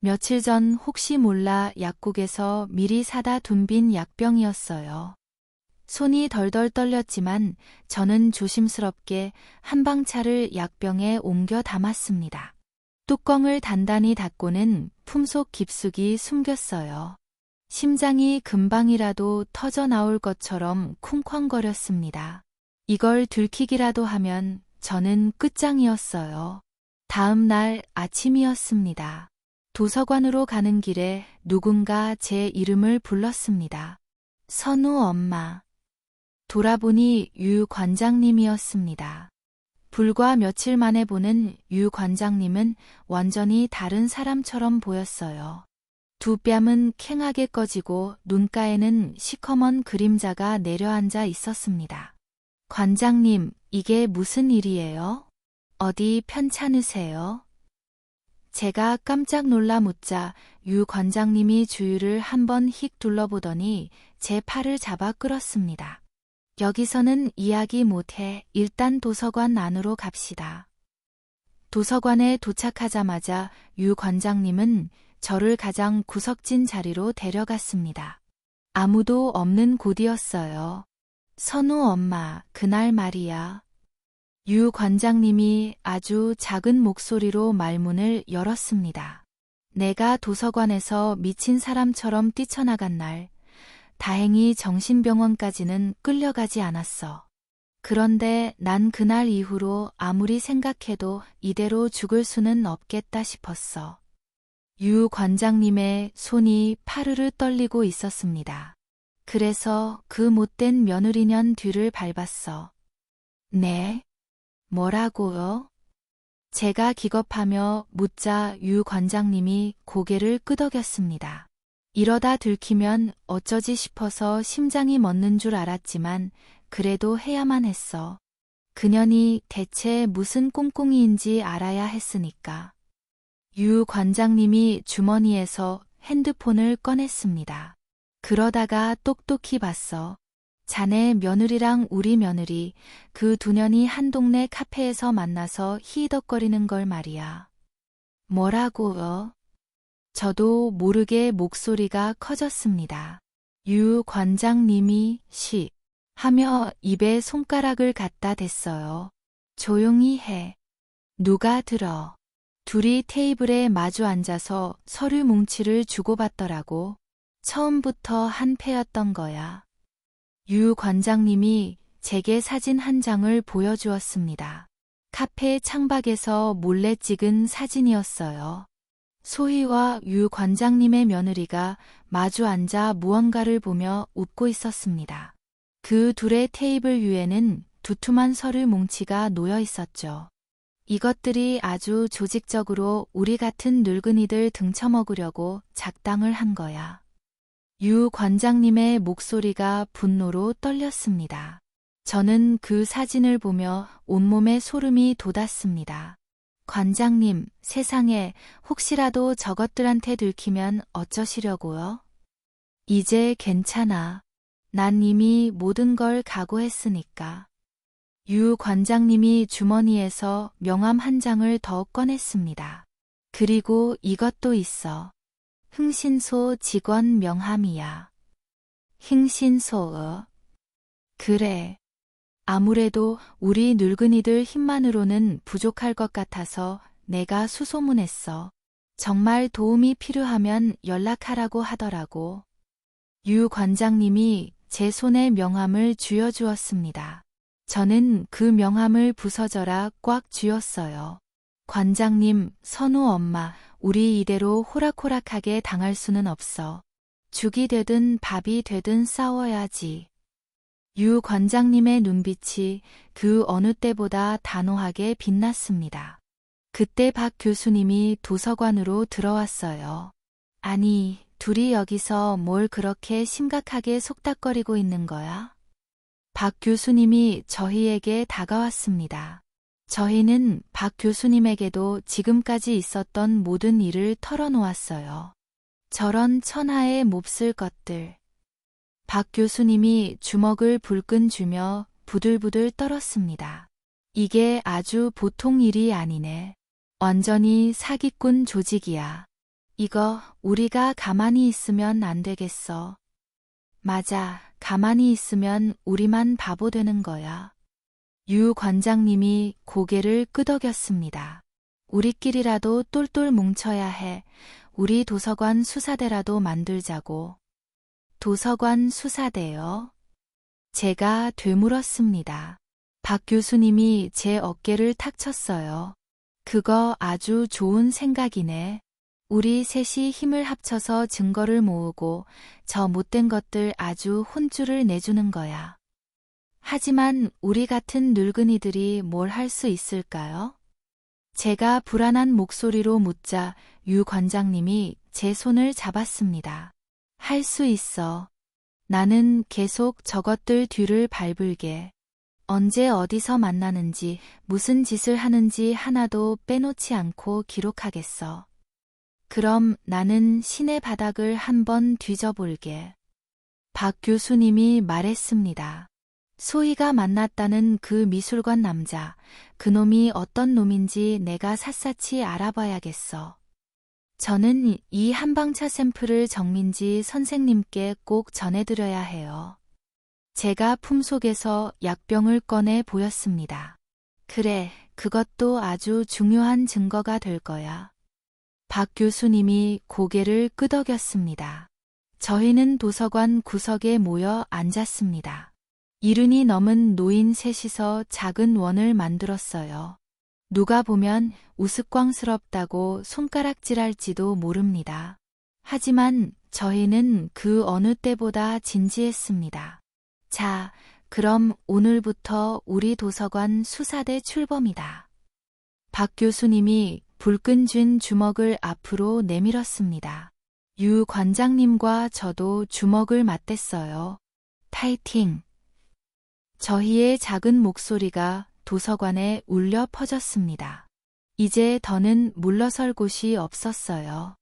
Speaker 3: 며칠 전 혹시 몰라 약국에서 미리 사다 둔 빈 약병이었어요. 손이 덜덜 떨렸지만 저는 조심스럽게 한방차를 약병에 옮겨 담았습니다. 뚜껑을 단단히 닫고는 품속 깊숙이 숨겼어요. 심장이 금방이라도 터져 나올 것처럼 쿵쾅거렸습니다. 이걸 들키기라도 하면 저는 끝장이었어요. 다음 날 아침이었습니다. 도서관으로 가는 길에 누군가 제 이름을 불렀습니다. 선우 엄마. 돌아보니 유 관장님이었습니다. 불과 며칠 만에 보는 유 관장님은 완전히 다른 사람처럼 보였어요. 두 뺨은 캥하게 꺼지고 눈가에는 시커먼 그림자가 내려앉아 있었습니다. 관장님, 이게 무슨 일이에요? 어디 편찮으세요? 제가 깜짝 놀라 묻자 유 관장님이 주위를 한번 휙 둘러보더니 제 팔을 잡아 끌었습니다. 여기서는 이야기 못해 일단 도서관 안으로 갑시다. 도서관에 도착하자마자 유 관장님은 저를 가장 구석진 자리로 데려갔습니다. 아무도 없는 곳이었어요. 선우 엄마, 그날 말이야. 유 관장님이 아주 작은 목소리로 말문을 열었습니다. 내가 도서관에서 미친 사람처럼 뛰쳐나간 날, 다행히 정신병원까지는 끌려가지 않았어. 그런데 난 그날 이후로 아무리 생각해도 이대로 죽을 수는 없겠다 싶었어. 유 관장님의 손이 파르르 떨리고 있었습니다. 그래서 그 못된 며느리년 뒤를 밟았어. 네? 뭐라고요? 제가 기겁하며 묻자 유 관장님이 고개를 끄덕였습니다. 이러다 들키면 어쩌지 싶어서 심장이 멎는 줄 알았지만 그래도 해야만 했어. 그년이 대체 무슨 꿍꿍이인지 알아야 했으니까. 유 관장님이 주머니에서 핸드폰을 꺼냈습니다. 그러다가 똑똑히 봤어. 자네 며느리랑 우리 며느리 그 두 년이 한 동네 카페에서 만나서 히덕거리는 걸 말이야. 뭐라고요? 저도 모르게 목소리가 커졌습니다. 유 관장님이 시 하며 입에 손가락을 갖다 댔어요. 조용히 해. 누가 들어. 둘이 테이블에 마주 앉아서 서류 뭉치를 주고받더라고. 처음부터 한패였던 거야. 유 관장님이 제게 사진 한 장을 보여주었습니다. 카페 창밖에서 몰래 찍은 사진이었어요. 소희와 유 관장님의 며느리가 마주 앉아 무언가를 보며 웃고 있었습니다. 그 둘의 테이블 위에는 두툼한 서류 뭉치가 놓여 있었죠. 이것들이 아주 조직적으로 우리 같은 늙은이들 등쳐먹으려고 작당을 한 거야. 유 관장님의 목소리가 분노로 떨렸습니다. 저는 그 사진을 보며 온몸에 소름이 돋았습니다. 관장님, 세상에 혹시라도 저것들한테 들키면 어쩌시려고요? 이제 괜찮아. 난 이미 모든 걸 각오했으니까. 유 관장님이 주머니에서 명함 한 장을 더 꺼냈습니다. 그리고 이것도 있어. 흥신소 직원 명함이야. 흥신소어. 그래. 아무래도 우리 늙은이들 힘만으로는 부족할 것 같아서 내가 수소문했어. 정말 도움이 필요하면 연락하라고 하더라고. 유 관장님이 제 손에 명함을 쥐어주었습니다. 저는 그 명함을 부서져라 꽉 쥐었어요. 관장님, 선우 엄마, 우리 이대로 호락호락하게 당할 수는 없어. 죽이 되든 밥이 되든 싸워야지. 유 관장님의 눈빛이 그 어느 때보다 단호하게 빛났습니다. 그때 박 교수님이 도서관으로 들어왔어요. 아니, 둘이 여기서 뭘 그렇게 심각하게 속닥거리고 있는 거야? 박 교수님이 저희에게 다가왔습니다. 저희는 박 교수님에게도 지금까지 있었던 모든 일을 털어놓았어요. 저런 천하의 몹쓸 것들. 박 교수님이 주먹을 불끈 쥐며 부들부들 떨었습니다. 이게 아주 보통 일이 아니네. 완전히 사기꾼 조직이야. 이거 우리가 가만히 있으면 안 되겠어. 맞아, 가만히 있으면 우리만 바보 되는 거야. 유 관장님이 고개를 끄덕였습니다. 우리끼리라도 똘똘 뭉쳐야 해. 우리 도서관 수사대라도 만들자고. 도서관 수사대요? 제가 되물었습니다. 박 교수님이 제 어깨를 탁 쳤어요. 그거 아주 좋은 생각이네. 우리 셋이 힘을 합쳐서 증거를 모으고 저 못된 것들 아주 혼쭐을 내주는 거야. 하지만 우리 같은 늙은이들이 뭘 할 수 있을까요? 제가 불안한 목소리로 묻자 유 관장님이 제 손을 잡았습니다. 할 수 있어. 나는 계속 저것들 뒤를 밟을게. 언제 어디서 만나는지 무슨 짓을 하는지 하나도 빼놓지 않고 기록하겠어. 그럼 나는 시내 바닥을 한번 뒤져볼게. 박 교수님이 말했습니다. 소희가 만났다는 그 미술관 남자, 그놈이 어떤 놈인지 내가 샅샅이 알아봐야겠어. 저는 이 한방차 샘플을 정민지 선생님께 꼭 전해드려야 해요. 제가 품속에서 약병을 꺼내 보였습니다. 그래, 그것도 아주 중요한 증거가 될 거야. 박 교수님이 고개를 끄덕였습니다. 저희는 도서관 구석에 모여 앉았습니다. 70이 넘은 노인 셋이서 작은 원을 만들었어요. 누가 보면 우스꽝스럽다고 손가락질할지도 모릅니다. 하지만 저희는 그 어느 때보다 진지했습니다. 자, 그럼 오늘부터 우리 도서관 수사대 출범이다. 박 교수님이 불끈 쥔 주먹을 앞으로 내밀었습니다. 유 관장님과 저도 주먹을 맞댔어요. 파이팅! 저희의 작은 목소리가 도서관에 울려 퍼졌습니다. 이제 더는 물러설 곳이 없었어요.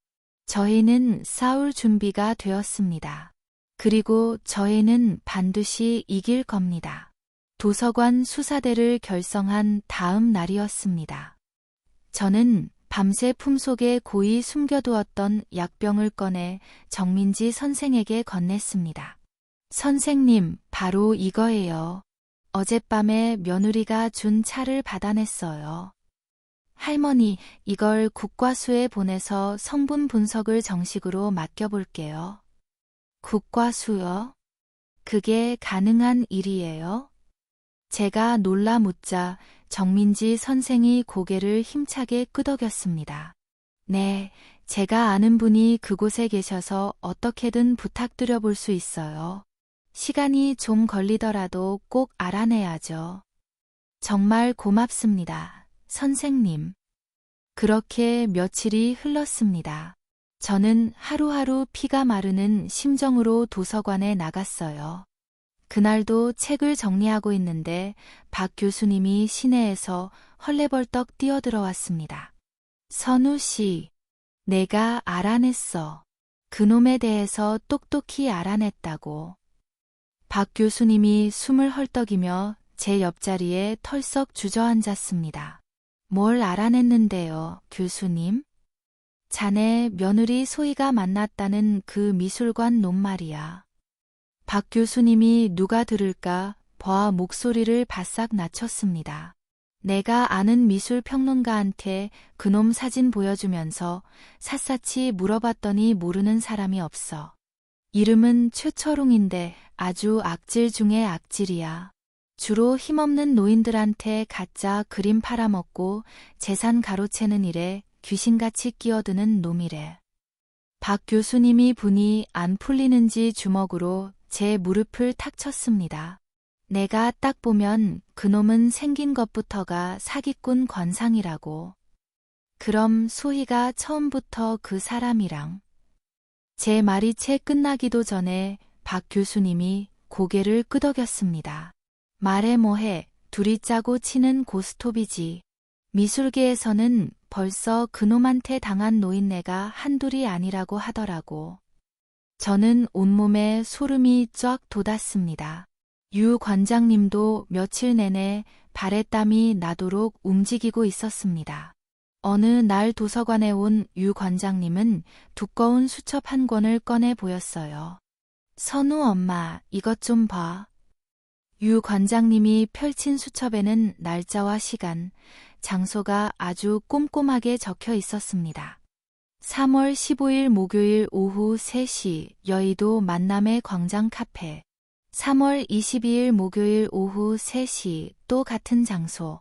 Speaker 3: 저희는 싸울 준비가 되었습니다. 그리고 저희는 반드시 이길 겁니다. 도서관 수사대를 결성한 다음 날이었습니다. 저는 밤새 품속에 고이 숨겨두었던 약병을 꺼내 정민지 선생에게 건넸습니다. 선생님, 바로 이거예요. 어젯밤에 며느리가 준 차를 받아냈어요. 할머니, 이걸 국과수에 보내서 성분 분석을 정식으로 맡겨볼게요. 국과수요? 그게 가능한 일이에요? 제가 놀라 묻자 정민지 선생이 고개를 힘차게 끄덕였습니다. 네, 제가 아는 분이 그곳에 계셔서 어떻게든 부탁드려 볼 수 있어요. 시간이 좀 걸리더라도 꼭 알아내야죠. 정말 고맙습니다, 선생님. 그렇게 며칠이 흘렀습니다. 저는 하루하루 피가 마르는 심정으로 도서관에 나갔어요. 그날도 책을 정리하고 있는데 박 교수님이 시내에서 헐레벌떡 뛰어들어왔습니다. 선우 씨, 내가 알아냈어. 그놈에 대해서 똑똑히 알아냈다고. 박 교수님이 숨을 헐떡이며 제 옆자리에 털썩 주저앉았습니다. 뭘 알아냈는데요, 교수님? 자네 며느리 소희가 만났다는 그 미술관 놈 말이야. 박 교수님이 누가 들을까 버아 목소리를 바싹 낮췄습니다. 내가 아는 미술 평론가한테 그놈 사진 보여주면서 샅샅이 물어봤더니 모르는 사람이 없어. 이름은 최철웅인데 아주 악질 중에 악질이야. 주로 힘없는 노인들한테 가짜 그림 팔아먹고 재산 가로채는 일에 귀신같이 끼어드는 놈이래. 박 교수님이 분이 안 풀리는지 주먹으로 제 무릎을 탁 쳤습니다. 내가 딱 보면 그놈은 생긴 것부터가 사기꾼 관상이라고. 그럼 소희가 처음부터 그 사람이랑. 제 말이 채 끝나기도 전에 박 교수님이 고개를 끄덕였습니다. 말해 뭐해, 둘이 짜고 치는 고스톱이지. 미술계에서는 벌써 그놈한테 당한 노인네가 한둘이 아니라고 하더라고. 저는 온몸에 소름이 쫙 돋았습니다. 유 관장님도 며칠 내내 발에 땀이 나도록 움직이고 있었습니다. 어느 날 도서관에 온 유 관장님은 두꺼운 수첩 한 권을 꺼내 보였어요. 선우 엄마, 이것 좀 봐. 유 관장님이 펼친 수첩에는 날짜와 시간, 장소가 아주 꼼꼼하게 적혀 있었습니다. 3월 15일 목요일 오후 3시 여의도 만남의 광장 카페. 3월 22일 목요일 오후 3시 또 같은 장소.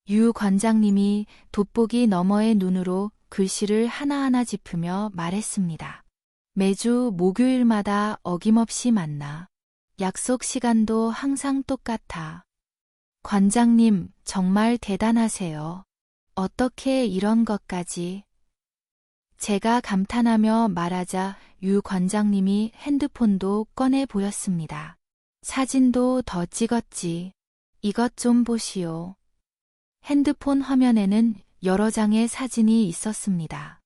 Speaker 3: 유 관장님이 돋보기 너머의 눈으로 글씨를 하나하나 짚으며 말했습니다. 매주 목요일마다 어김없이 만나. 약속 시간도 항상 똑같아. 관장님, 정말 대단하세요. 어떻게 이런 것까지. 제가 감탄하며 말하자 유 관장님이 핸드폰도 꺼내 보였습니다. 사진도 더 찍었지. 이것 좀 보시오. 핸드폰 화면에는 여러 장의 사진이 있었습니다.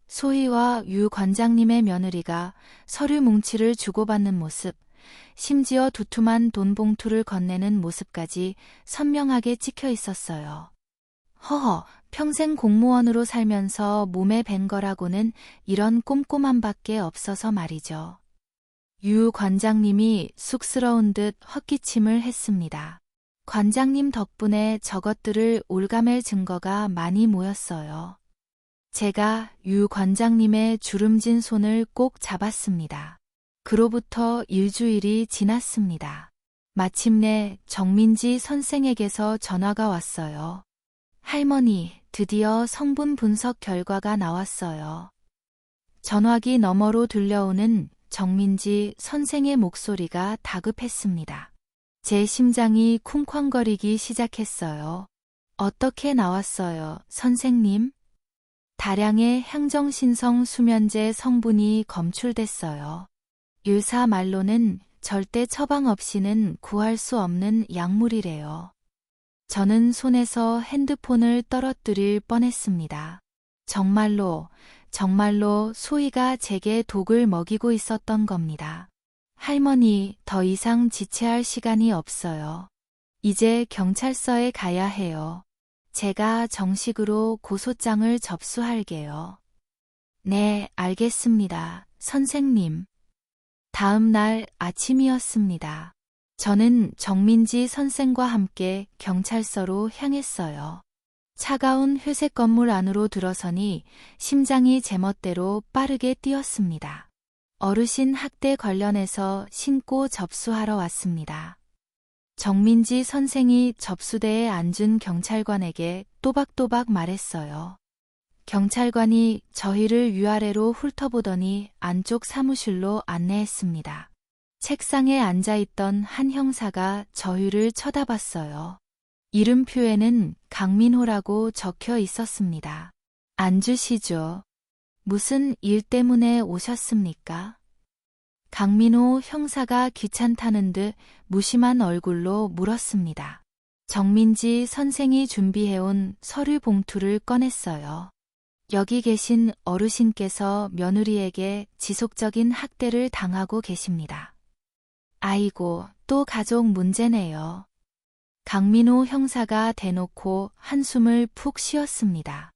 Speaker 3: 소희와 유 관장님의 며느리가 서류 뭉치를 주고받는 모습, 심지어 두툼한 돈 봉투를 건네는 모습까지 선명하게 찍혀 있었어요. 허허, 평생 공무원으로 살면서 몸에 밴 거라고는 이런 꼼꼼함밖에 없어서 말이죠. 유 관장님이 쑥스러운 듯 헛기침을 했습니다. 관장님 덕분에 저것들을 올가맬 증거가 많이 모였어요. 제가 유 관장님의 주름진 손을 꼭 잡았습니다. 그로부터 일주일이 지났습니다. 마침내 정민지 선생에게서 전화가 왔어요. 할머니, 드디어 성분 분석 결과가 나왔어요. 전화기 너머로 들려오는 정민지 선생의 목소리가 다급했습니다. 제 심장이 쿵쾅거리기 시작했어요. 어떻게 나왔어요, 선생님? 다량의 향정신성 수면제 성분이 검출됐어요. 의사 말로는 절대 처방 없이는 구할 수 없는 약물이래요. 저는 손에서 핸드폰을 떨어뜨릴 뻔했습니다. 정말로 소희가 제게 독을 먹이고 있었던 겁니다. 할머니, 더 이상 지체할 시간이 없어요. 이제 경찰서에 가야 해요. 제가 정식으로 고소장을 접수할게요. 네, 알겠습니다, 선생님. 다음 날 아침이었습니다. 저는 정민지 선생과 함께 경찰서로 향했어요. 차가운 회색 건물 안으로 들어서니 심장이 제멋대로 빠르게 뛰었습니다. 어르신 학대 관련해서 신고 접수하러 왔습니다. 정민지 선생이 접수대에 앉은 경찰관에게 또박또박 말했어요. 경찰관이 저희를 위아래로 훑어보더니 안쪽 사무실로 안내했습니다. 책상에 앉아있던 한 형사가 저희를 쳐다봤어요. 이름표에는 강민호라고 적혀 있었습니다. 앉으시죠. 무슨 일 때문에 오셨습니까? 강민호 형사가 귀찮다는 듯 무심한 얼굴로 물었습니다. 정민지 선생이 준비해온 서류 봉투를 꺼냈어요. 여기 계신 어르신께서 며느리에게 지속적인 학대를 당하고 계십니다. 아이고, 또 가족 문제네요. 강민호 형사가 대놓고 한숨을 푹 쉬었습니다.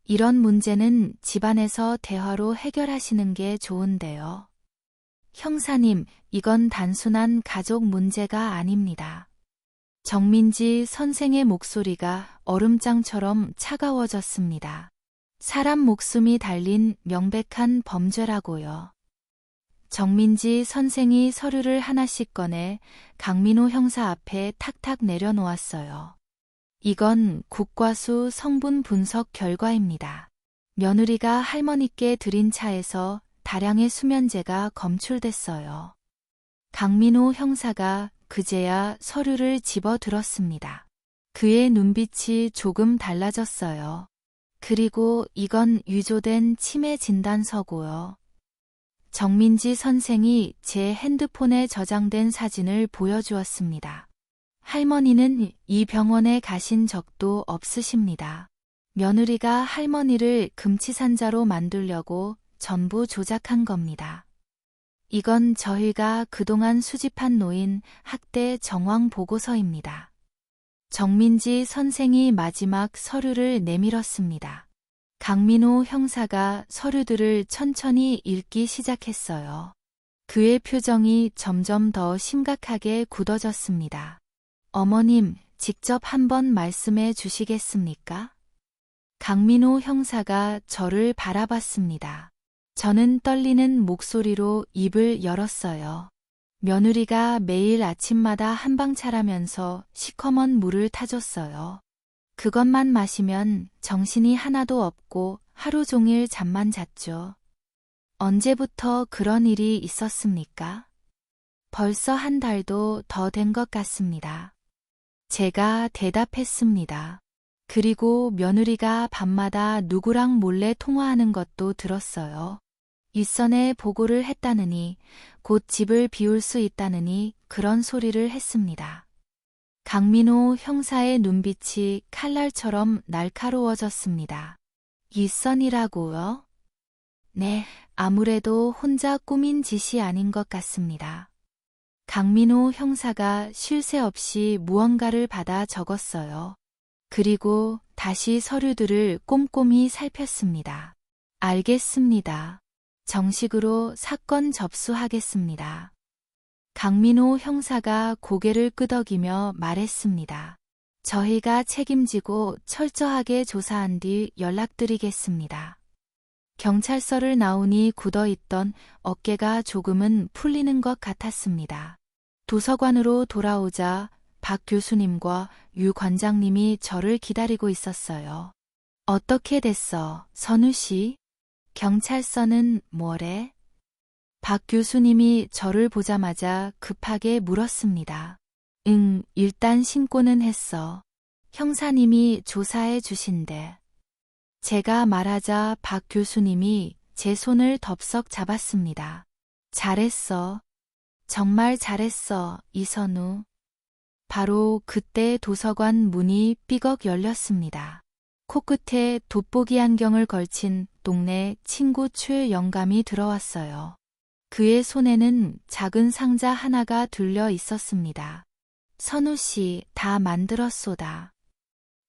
Speaker 3: 이런 문제는 집안에서 대화로 해결하시는 게 좋은데요. 형사님, 이건 단순한 가족 문제가 아닙니다. 정민지 선생의 목소리가 얼음장처럼 차가워졌습니다. 사람 목숨이 달린 명백한 범죄라고요. 정민지 선생이 서류를 하나씩 꺼내 강민호 형사 앞에 탁탁 내려놓았어요. 이건 국과수 성분 분석 결과입니다. 며느리가 할머니께 드린 차에서 다량의 수면제가 검출됐어요. 강민호 형사가 그제야 서류를 집어들었습니다. 그의 눈빛이 조금 달라졌어요. 그리고 이건 위조된 치매 진단서고요. 정민지 선생이 제 핸드폰에 저장된 사진을 보여주었습니다. 할머니는 이 병원에 가신 적도 없으십니다. 며느리가 할머니를 금치산자로 만들려고 전부 조작한 겁니다. 이건 저희가 그동안 수집한 노인 학대 정황 보고서입니다. 정민지 선생이 마지막 서류를 내밀었습니다. 강민호 형사가 서류들을 천천히 읽기 시작했어요. 그의 표정이 점점 더 심각하게 굳어졌습니다. 어머님, 직접 한번 말씀해 주시겠습니까? 강민호 형사가 저를 바라봤습니다. 저는 떨리는 목소리로 입을 열었어요. 며느리가 매일 아침마다 한방차라면서 시커먼 물을 타줬어요. 그것만 마시면 정신이 하나도 없고 하루 종일 잠만 잤죠. 언제부터 그런 일이 있었습니까? 벌써 한 달도 더 된 것 같습니다. 제가 대답했습니다. 그리고 며느리가 밤마다 누구랑 몰래 통화하는 것도 들었어요. 윗선에 보고를 했다느니, 곧 집을 비울 수 있다느니 그런 소리를 했습니다. 강민호 형사의 눈빛이 칼날처럼 날카로워졌습니다. 윗선이라고요? 네, 아무래도 혼자 꾸민 짓이 아닌 것 같습니다. 강민호 형사가 쉴 새 없이 무언가를 받아 적었어요. 그리고 다시 서류들을 꼼꼼히 살폈습니다. 알겠습니다. 정식으로 사건 접수하겠습니다. 강민호 형사가 고개를 끄덕이며 말했습니다. 저희가 책임지고 철저하게 조사한 뒤 연락드리겠습니다. 경찰서를 나오니 굳어있던 어깨가 조금은 풀리는 것 같았습니다. 도서관으로 돌아오자 박 교수님과 유 관장님이 저를 기다리고 있었어요. 어떻게 됐어, 선우 씨? 경찰서는 뭐래? 박 교수님이 저를 보자마자 급하게 물었습니다. 일단 신고는 했어. 형사님이 조사해 주신대. 제가 말하자 박 교수님이 제 손을 덥석 잡았습니다. 잘했어. 정말 잘했어, 이선우. 바로 그때 도서관 문이 삐걱 열렸습니다. 코끝에 돋보기 안경을 걸친 동네 친구 최영감이 들어왔어요. 그의 손에는 작은 상자 하나가 들려 있었습니다. 선우 씨, 다 만들었소다.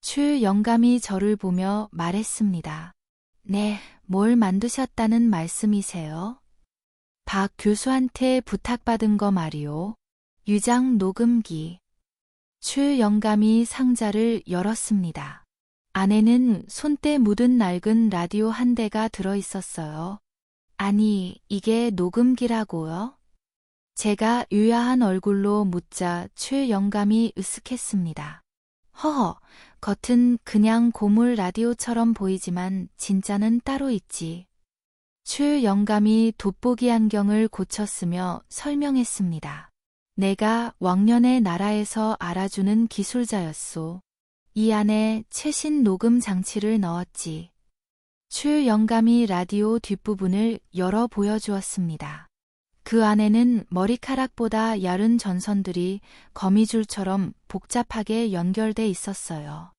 Speaker 3: 최영감이 저를 보며 말했습니다. 네, 뭘 만드셨다는 말씀이세요? 박 교수한테 부탁받은 거 말이오. 유장 녹음기. 최영감이 상자를 열었습니다. 안에는 손때 묻은 낡은 라디오 한 대가 들어 있었어요. 아니, 이게 녹음기라고요? 제가 유야한 얼굴로 묻자 최영감이 으쓱했습니다. 허허, 겉은 그냥 고물 라디오처럼 보이지만 진짜는 따로 있지. 최영감이 돋보기 안경을 고쳤으며 설명했습니다. 내가 왕년의 나라에서 알아주는 기술자였소. 이 안에 최신 녹음 장치를 넣었지. 최영감이 라디오 뒷부분을 열어 보여주었습니다. 그 안에는 머리카락보다 얇은 전선들이 거미줄처럼 복잡하게 연결돼 있었어요.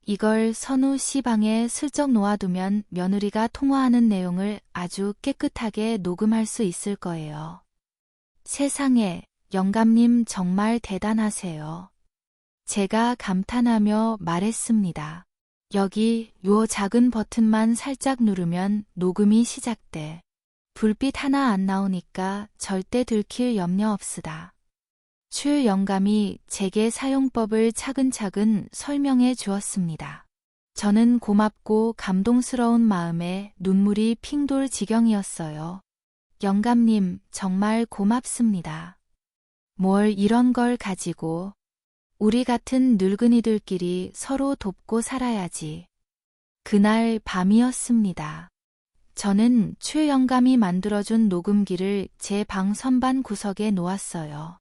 Speaker 3: 이걸 선우 씨 방에 슬쩍 놓아두면 며느리가 통화하는 내용을 아주 깨끗하게 녹음할 수 있을 거예요. 세상에, 영감님 정말 대단하세요. 제가 감탄하며 말했습니다. 여기 요 작은 버튼만 살짝 누르면 녹음이 시작돼. 불빛 하나 안 나오니까 절대 들킬 염려 없으다. 최 영감이 제게 사용법을 차근차근 설명해 주었습니다. 저는 고맙고 감동스러운 마음에 눈물이 핑 돌 지경이었어요. 영감님, 정말 고맙습니다. 뭘 이런 걸 가지고 우리 같은 늙은이들끼리 서로 돕고 살아야지. 그날 밤이었습니다. 저는 최 영감이 만들어준 녹음기를 제 방 선반 구석에 놓았어요.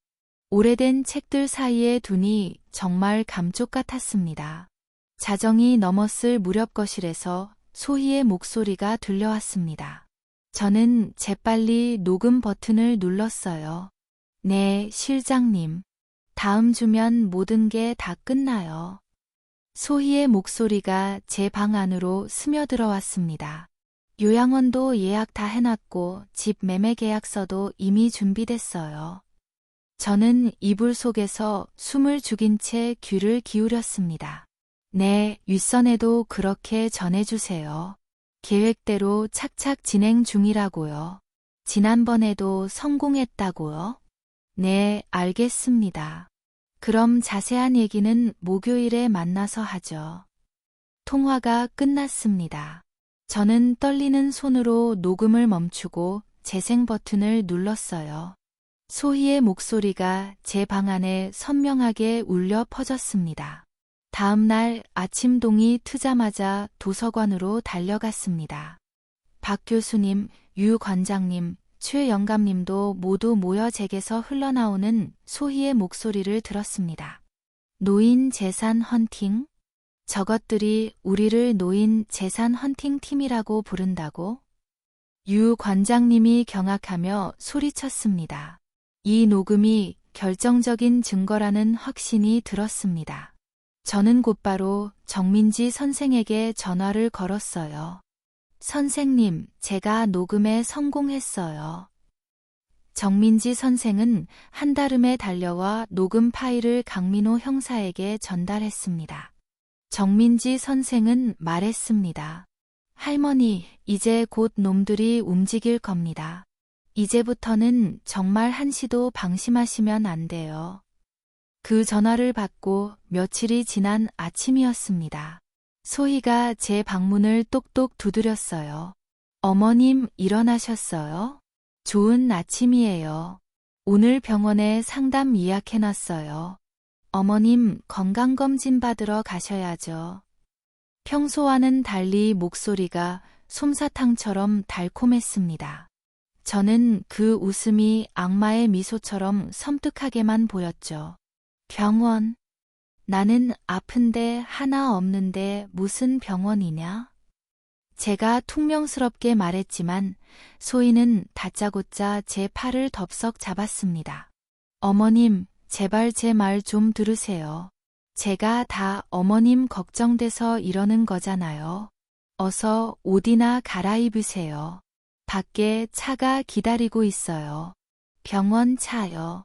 Speaker 3: 오래된 책들 사이에 두니 정말 감쪽 같았습니다. 자정이 넘었을 무렵 거실에서 소희의 목소리가 들려왔습니다. 저는 재빨리 녹음 버튼을 눌렀어요. 네, 실장님. 다음 주면 모든 게 다 끝나요. 소희의 목소리가 제 방 안으로 스며들어왔습니다. 요양원도 예약 다 해놨고 집 매매 계약서도 이미 준비됐어요. 저는 이불 속에서 숨을 죽인 채 귀를 기울였습니다. 네, 윗선에도 그렇게 전해주세요. 계획대로 착착 진행 중이라고요. 지난번에도 성공했다고요? 네, 알겠습니다. 그럼 자세한 얘기는 목요일에 만나서 하죠. 통화가 끝났습니다. 저는 떨리는 손으로 녹음을 멈추고 재생 버튼을 눌렀어요. 소희의 목소리가 제 방 안에 선명하게 울려 퍼졌습니다. 다음 날 아침 동이 트자마자 도서관으로 달려갔습니다. 박 교수님, 유 관장님, 최 영감님도 모두 모여 제게서 흘러나오는 소희의 목소리를 들었습니다. 노인 재산 헌팅? 저것들이 우리를 노인 재산 헌팅 팀이라고 부른다고? 유 관장님이 경악하며 소리쳤습니다. 이 녹음이 결정적인 증거라는 확신이 들었습니다. 저는 곧바로 정민지 선생에게 전화를 걸었어요. 선생님, 제가 녹음에 성공했어요. 정민지 선생은 한달음에 달려와 녹음 파일을 강민호 형사에게 전달했습니다. 정민지 선생은 말했습니다. 할머니, 이제 곧 놈들이 움직일 겁니다. 이제부터는 정말 한시도 방심하시면 안 돼요. 그 전화를 받고 며칠이 지난 아침이었습니다. 소희가 제 방문을 똑똑 두드렸어요. 어머님, 일어나셨어요? 좋은 아침이에요. 오늘 병원에 상담 예약해놨어요. 어머님, 건강검진 받으러 가셔야죠. 평소와는 달리 목소리가 솜사탕처럼 달콤했습니다. 저는 그 웃음이 악마의 미소처럼 섬뜩하게만 보였죠. 병원. 나는 아픈데 하나 없는데 무슨 병원이냐? 제가 퉁명스럽게 말했지만 소희는 다짜고짜 제 팔을 덥석 잡았습니다. 어머님, 제발 제 말 좀 들으세요. 제가 다 어머님 걱정돼서 이러는 거잖아요. 어서 옷이나 갈아입으세요. 밖에 차가 기다리고 있어요. 병원 차요.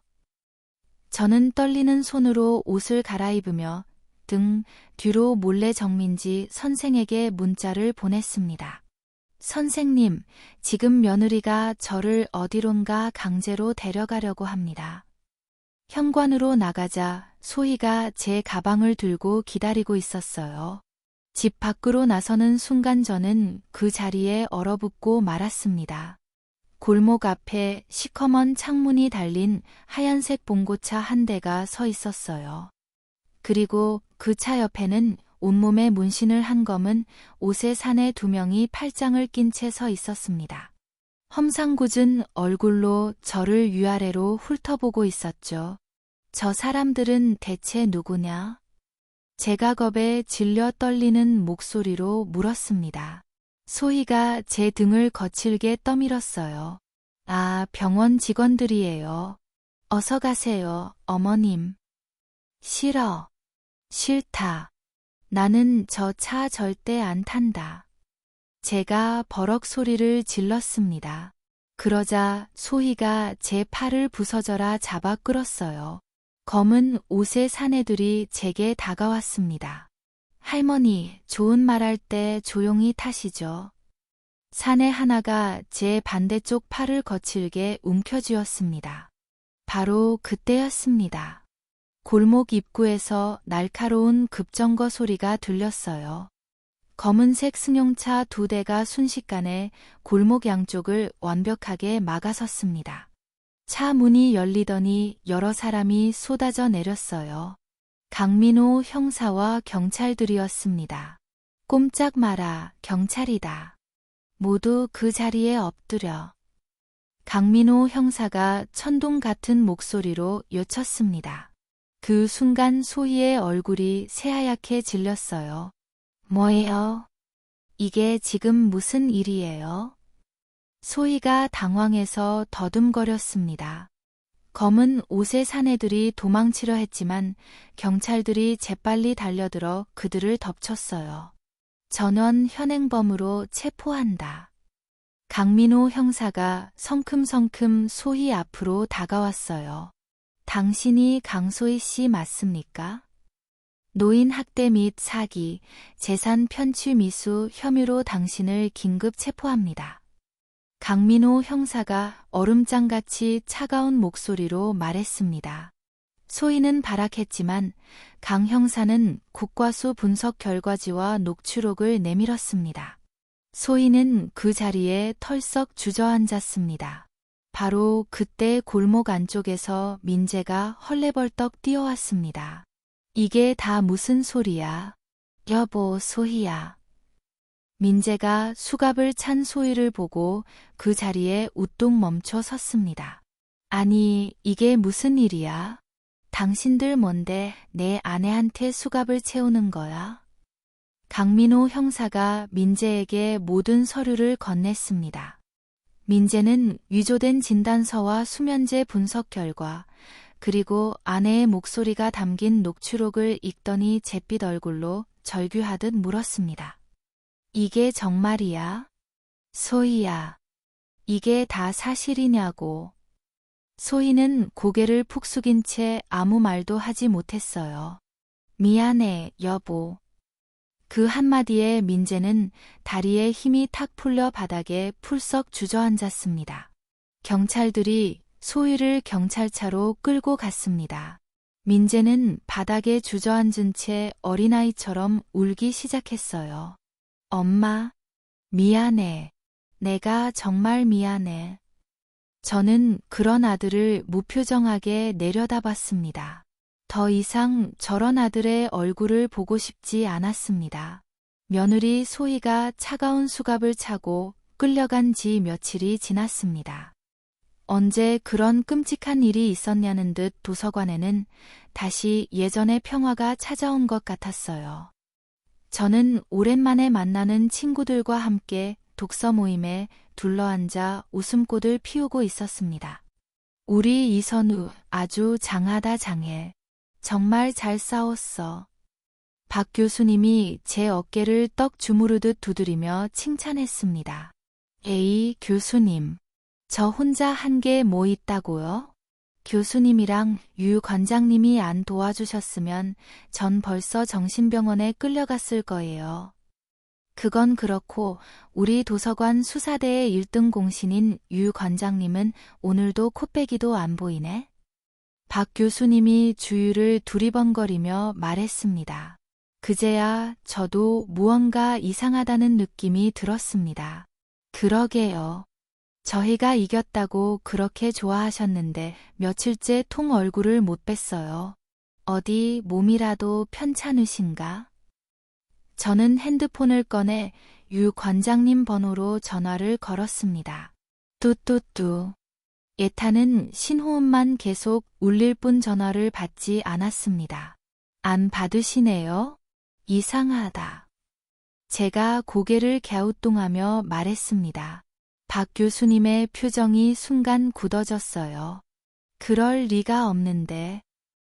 Speaker 3: 저는 떨리는 손으로 옷을 갈아입으며 등 뒤로 몰래 정민지 선생에게 문자를 보냈습니다. 선생님, 지금 며느리가 저를 어디론가 강제로 데려가려고 합니다. 현관으로 나가자 소희가 제 가방을 들고 기다리고 있었어요. 집 밖으로 나서는 순간 저는 그 자리에 얼어붙고 말았습니다. 골목 앞에 시커먼 창문이 달린 하얀색 봉고차 한 대가 서 있었어요. 그리고 그 차 옆에는 온몸에 문신을 한 검은 옷의 사내 두 명이 팔짱을 낀 채 서 있었습니다. 험상궂은 얼굴로 저를 위아래로 훑어보고 있었죠. 저 사람들은 대체 누구냐? 제가 겁에 질려 떨리는 목소리로 물었습니다. 소희가 제 등을 거칠게 떠밀었어요. 아, 병원 직원들이에요. 어서 가세요, 어머님. 싫어. 싫다. 나는 저 차 절대 안 탄다. 제가 버럭 소리를 질렀습니다. 그러자 소희가 제 팔을 부서져라 잡아 끌었어요. 검은 옷의 사내들이 제게 다가왔습니다. 할머니, 좋은 말 할 때 조용히 타시죠. 사내 하나가 제 반대쪽 팔을 거칠게 움켜쥐었습니다. 바로 그때였습니다. 골목 입구에서 날카로운 급정거 소리가 들렸어요. 검은색 승용차 2대가 순식간에 골목 양쪽을 완벽하게 막아섰습니다. 차 문이 열리더니 여러 사람이 쏟아져 내렸어요. 강민호 형사와 경찰들이었습니다. 꼼짝 마라, 경찰이다. 모두 그 자리에 엎드려. 강민호 형사가 천둥 같은 목소리로 요쳤습니다. 그 순간 소희의 얼굴이 새하얗게 질렸어요. 뭐예요? 이게 지금 무슨 일이에요? 소희가 당황해서 더듬거렸습니다. 검은 옷의 사내들이 도망치려 했지만 경찰들이 재빨리 달려들어 그들을 덮쳤어요. 전원 현행범으로 체포한다. 강민호 형사가 성큼성큼 소희 앞으로 다가왔어요. 당신이 강소희 씨 맞습니까? 노인 학대 및 사기, 재산 편취 미수 혐의로 당신을 긴급 체포합니다. 강민호 형사가 얼음장같이 차가운 목소리로 말했습니다. 소희는 발악했지만 강 형사는 국과수 분석 결과지와 녹취록을 내밀었습니다. 소희는 그 자리에 털썩 주저앉았습니다. 바로 그때 골목 안쪽에서 민재가 헐레벌떡 뛰어왔습니다. 이게 다 무슨 소리야? 여보, 소희야. 민재가 수갑을 찬 소희를 보고 그 자리에 우뚝 멈춰 섰습니다. 아니, 이게 무슨 일이야? 당신들 뭔데 내 아내한테 수갑을 채우는 거야? 강민호 형사가 민재에게 모든 서류를 건넸습니다. 민재는 위조된 진단서와 수면제 분석 결과, 그리고 아내의 목소리가 담긴 녹취록을 읽더니 잿빛 얼굴로 절규하듯 물었습니다. 이게 정말이야? 소희야, 이게 다 사실이냐고. 소희는 고개를 푹 숙인 채 아무 말도 하지 못했어요. 미안해, 여보. 그 한마디에 민재는 다리에 힘이 탁 풀려 바닥에 풀썩 주저앉았습니다. 경찰들이 소희를 경찰차로 끌고 갔습니다. 민재는 바닥에 주저앉은 채 어린아이처럼 울기 시작했어요. 엄마, 미안해. 내가 정말 미안해. 저는 그런 아들을 무표정하게 내려다봤습니다. 더 이상 저런 아들의 얼굴을 보고 싶지 않았습니다. 며느리 소희가 차가운 수갑을 차고 끌려간 지 며칠이 지났습니다. 언제 그런 끔찍한 일이 있었냐는 듯 도서관에는 다시 예전의 평화가 찾아온 것 같았어요. 저는 오랜만에 만나는 친구들과 함께 독서 모임에 둘러앉아 웃음꽃을 피우고 있었습니다. 우리 이선우 아주 장하다 장해. 정말 잘 싸웠어. 박 교수님이 제 어깨를 떡 주무르듯 두드리며 칭찬했습니다. 에이, 교수님. 저 혼자 한 게 뭐 있다고요? 교수님이랑 유 관장님이 안 도와주셨으면 전 벌써 정신병원에 끌려갔을 거예요. 그건 그렇고 우리 도서관 수사대의 1등 공신인 유 관장님은 오늘도 코빼기도 안 보이네? 박 교수님이 주위를 두리번거리며 말했습니다. 그제야 저도 무언가 이상하다는 느낌이 들었습니다. 그러게요. 저희가 이겼다고 그렇게 좋아하셨는데 며칠째 통 얼굴을 못 뵀어요. 어디 몸이라도 편찮으신가? 저는 핸드폰을 꺼내 유 관장님 번호로 전화를 걸었습니다. 뚜뚜뚜. 예타는 신호음만 계속 울릴 뿐 전화를 받지 않았습니다. 안 받으시네요? 이상하다. 제가 고개를 갸우뚱하며 말했습니다. 박 교수님의 표정이 순간 굳어졌어요. 그럴 리가 없는데.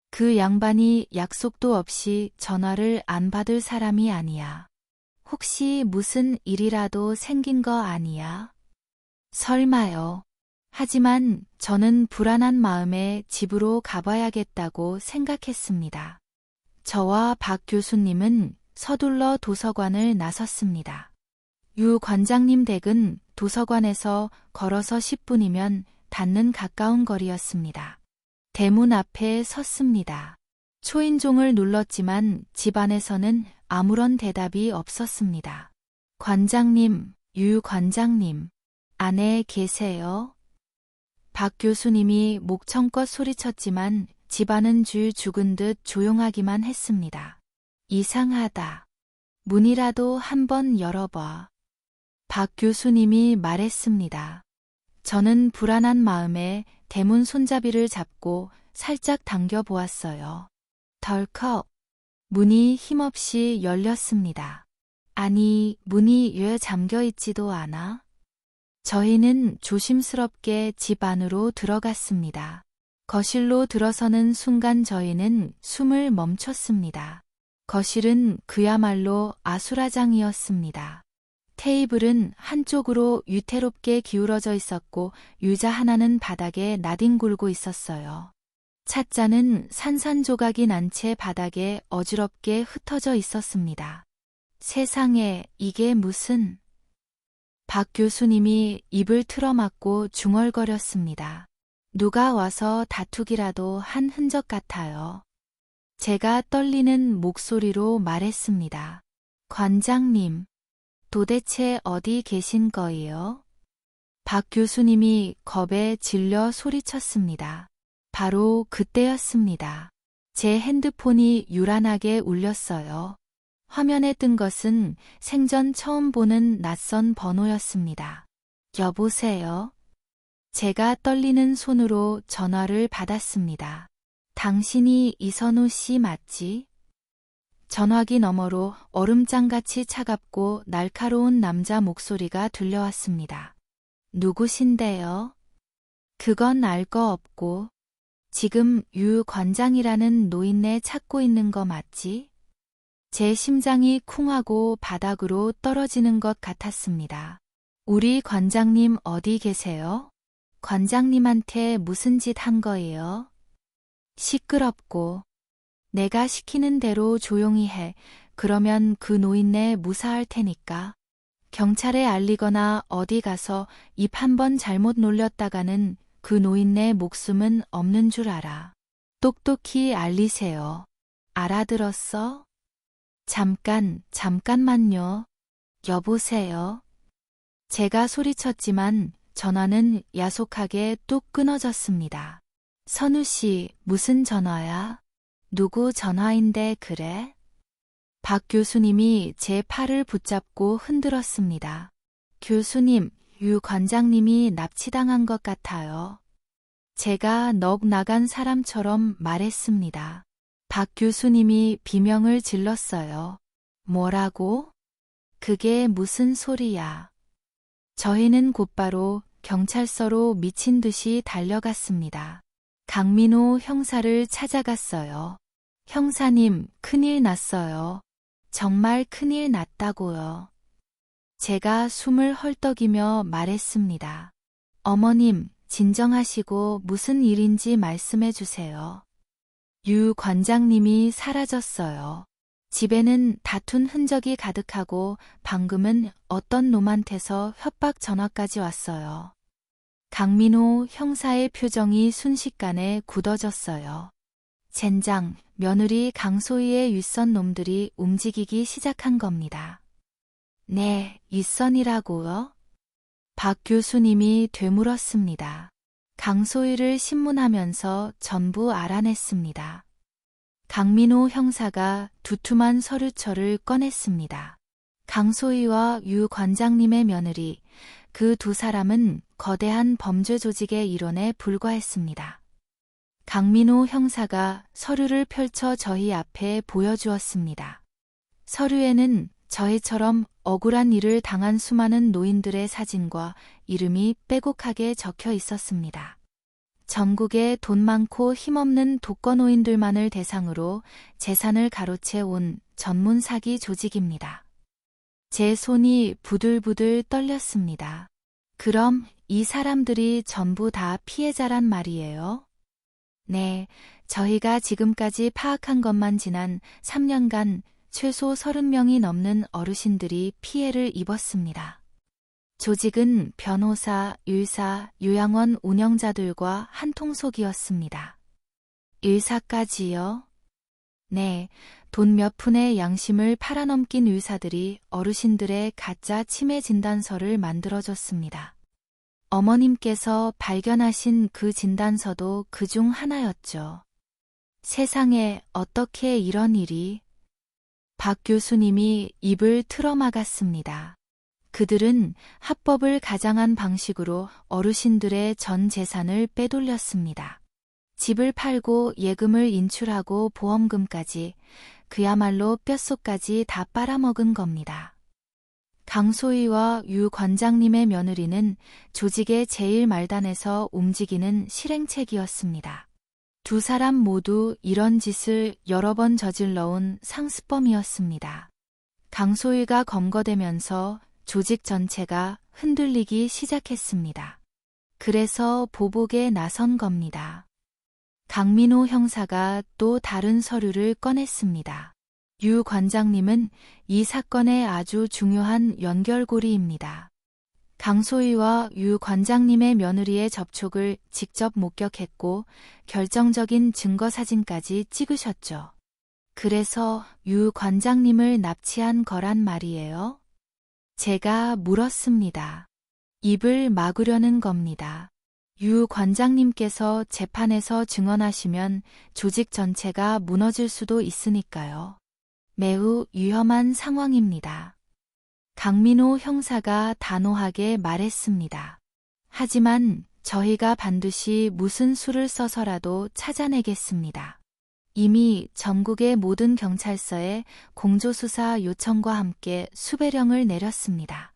Speaker 3: 그 양반이 약속도 없이 전화를 안 받을 사람이 아니야. 혹시 무슨 일이라도 생긴 거 아니야? 설마요. 하지만 저는 불안한 마음에 집으로 가봐야겠다고 생각했습니다. 저와 박 교수님은 서둘러 도서관을 나섰습니다. 유 관장님 댁은 도서관에서 걸어서 10분이면 닿는 가까운 거리였습니다. 대문 앞에 섰습니다. 초인종을 눌렀지만 집 안에서는 아무런 대답이 없었습니다. 관장님, 유 관장님, 안에 계세요? 박 교수님이 목청껏 소리쳤지만 집안은 줄 죽은 듯 조용하기만 했습니다. 이상하다. 문이라도 한번 열어봐. 박 교수님이 말했습니다. 저는 불안한 마음에 대문 손잡이를 잡고 살짝 당겨 보았어요. 덜컥 문이 힘없이 열렸습니다. 아니, 문이 왜 잠겨 있지도 않아? 저희는 조심스럽게 집 안으로 들어갔습니다. 거실로 들어서는 순간 저희는 숨을 멈췄습니다. 거실은 그야말로 아수라장이었습니다. 테이블은 한쪽으로 위태롭게 기울어져 있었고 유자 하나는 바닥에 나뒹굴고 있었어요. 찻잔은 산산조각이 난 채 바닥에 어지럽게 흩어져 있었습니다. 세상에, 이게 무슨... 박 교수님이 입을 틀어막고 중얼거렸습니다. 누가 와서 다투기라도 한 흔적 같아요. 제가 떨리는 목소리로 말했습니다. 관장님, 도대체 어디 계신 거예요? 박 교수님이 겁에 질려 소리쳤습니다. 바로 그때였습니다. 제 핸드폰이 유란하게 울렸어요. 화면에 뜬 것은 생전 처음 보는 낯선 번호였습니다. 여보세요? 제가 떨리는 손으로 전화를 받았습니다. 당신이 이선우 씨 맞지? 전화기 너머로 얼음장같이 차갑고 날카로운 남자 목소리가 들려왔습니다. 누구신데요? 그건 알 거 없고 지금 유 관장이라는 노인네 찾고 있는 거 맞지? 제 심장이 쿵하고 바닥으로 떨어지는 것 같았습니다. 우리 관장님 어디 계세요? 관장님한테 무슨 짓 한 거예요? 시끄럽고 내가 시키는 대로 조용히 해. 그러면 그 노인네 무사할 테니까. 경찰에 알리거나 어디 가서 입 한 번 잘못 놀렸다가는 그 노인네 목숨은 없는 줄 알아. 똑똑히 알리세요. 알아들었어? 잠깐만요. 여보세요? 제가 소리쳤지만 전화는 야속하게 뚝 끊어졌습니다. 선우 씨, 무슨 전화야? 누구 전화인데 그래? 박 교수님이 제 팔을 붙잡고 흔들었습니다. 교수님, 유 관장님이 납치당한 것 같아요. 제가 넋 나간 사람처럼 말했습니다. 박 교수님이 비명을 질렀어요. 뭐라고? 그게 무슨 소리야? 저희는 곧바로 경찰서로 미친 듯이 달려갔습니다. 강민호 형사를 찾아갔어요. 형사님, 큰일 났어요. 정말 큰일 났다고요. 제가 숨을 헐떡이며 말했습니다. 어머님, 진정하시고 무슨 일인지 말씀해 주세요. 유 관장님이 사라졌어요. 집에는 다툰 흔적이 가득하고 방금은 어떤 놈한테서 협박 전화까지 왔어요. 강민호 형사의 표정이 순식간에 굳어졌어요. 젠장, 며느리 강소희의 윗선 놈들이 움직이기 시작한 겁니다. 네, 윗선이라고요? 박 교수님이 되물었습니다. 강소희를 신문하면서 전부 알아냈습니다. 강민호 형사가 두툼한 서류철을 꺼냈습니다. 강소희와 유 관장님의 며느리, 그 두 사람은 거대한 범죄 조직의 일원에 불과했습니다. 강민호 형사가 서류를 펼쳐 저희 앞에 보여주었습니다. 서류에는 저희처럼 억울한 일을 당한 수많은 노인들의 사진과 이름이 빼곡하게 적혀 있었습니다. 전국에 돈 많고 힘없는 독거노인들만을 대상으로 재산을 가로채 온 전문 사기 조직입니다. 제 손이 부들부들 떨렸습니다. 그럼 이 사람들이 전부 다 피해자란 말이에요? 네, 저희가 지금까지 파악한 것만 지난 3년간 최소 30명이 넘는 어르신들이 피해를 입었습니다. 조직은 변호사, 의사, 요양원 운영자들과 한통속이었습니다. 의사까지요? 네, 돈 몇 푼의 양심을 팔아넘긴 의사들이 어르신들의 가짜 치매 진단서를 만들어줬습니다. 어머님께서 발견하신 그 진단서도 그중 하나였죠. 세상에 어떻게 이런 일이? 박 교수님이 입을 틀어막았습니다. 그들은 합법을 가장한 방식으로 어르신들의 전 재산을 빼돌렸습니다. 집을 팔고 예금을 인출하고 보험금까지, 그야말로 뼛속까지 다 빨아먹은 겁니다. 강소희와 유 관장님의 며느리는 조직의 제일 말단에서 움직이는 실행책이었습니다. 두 사람 모두 이런 짓을 여러 번 저질러온 상습범이었습니다. 강소희가 검거되면서 조직 전체가 흔들리기 시작했습니다. 그래서 보복에 나선 겁니다. 강민호 형사가 또 다른 서류를 꺼냈습니다. 유 관장님은 이 사건의 아주 중요한 연결고리입니다. 강소희와 유 관장님의 며느리의 접촉을 직접 목격했고 결정적인 증거 사진까지 찍으셨죠. 그래서 유 관장님을 납치한 거란 말이에요? 제가 물었습니다. 입을 막으려는 겁니다. 유 관장님께서 재판에서 증언하시면 조직 전체가 무너질 수도 있으니까요. 매우 위험한 상황입니다. 강민호 형사가 단호하게 말했습니다. 하지만 저희가 반드시 무슨 수를 써서라도 찾아내겠습니다. 이미 전국의 모든 경찰서에 공조수사 요청과 함께 수배령을 내렸습니다.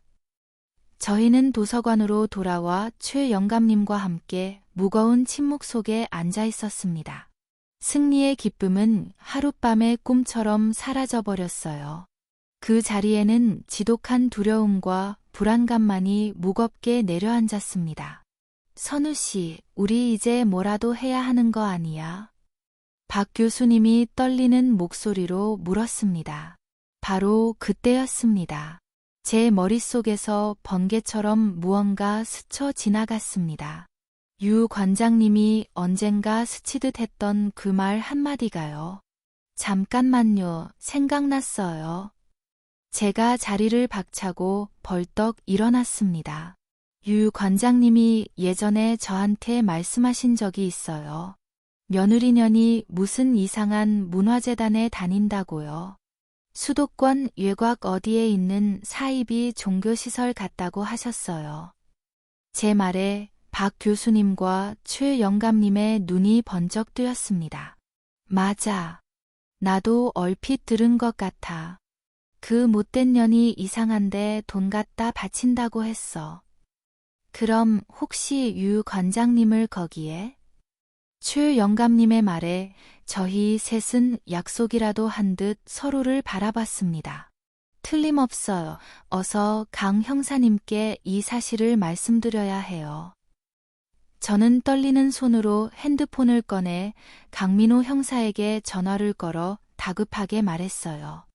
Speaker 3: 저희는 도서관으로 돌아와 최 영감님과 함께 무거운 침묵 속에 앉아 있었습니다. 승리의 기쁨은 하룻밤의 꿈처럼 사라져버렸어요. 그 자리에는 지독한 두려움과 불안감만이 무겁게 내려앉았습니다. 선우 씨, 우리 이제 뭐라도 해야 하는 거 아니야? 박 교수님이 떨리는 목소리로 물었습니다. 바로 그때였습니다. 제 머릿속에서 번개처럼 무언가 스쳐 지나갔습니다. 유 관장님이 언젠가 스치듯 했던 그 말 한마디가요. 잠깐만요, 생각났어요. 제가 자리를 박차고 벌떡 일어났습니다. 유 관장님이 예전에 저한테 말씀하신 적이 있어요. 며느리년이 무슨 이상한 문화재단에 다닌다고요. 수도권 외곽 어디에 있는 사이비 종교시설 같다고 하셨어요. 제 말에 박 교수님과 최 영감님의 눈이 번쩍 뜨였습니다. 맞아. 나도 얼핏 들은 것 같아. 그 못된 년이 이상한데 돈 갖다 바친다고 했어. 그럼 혹시 유 관장님을 거기에? 최 영감님의 말에 저희 셋은 약속이라도 한 듯 서로를 바라봤습니다. 틀림없어요. 어서 강 형사님께 이 사실을 말씀드려야 해요. 저는 떨리는 손으로 핸드폰을 꺼내 강민호 형사에게 전화를 걸어 다급하게 말했어요.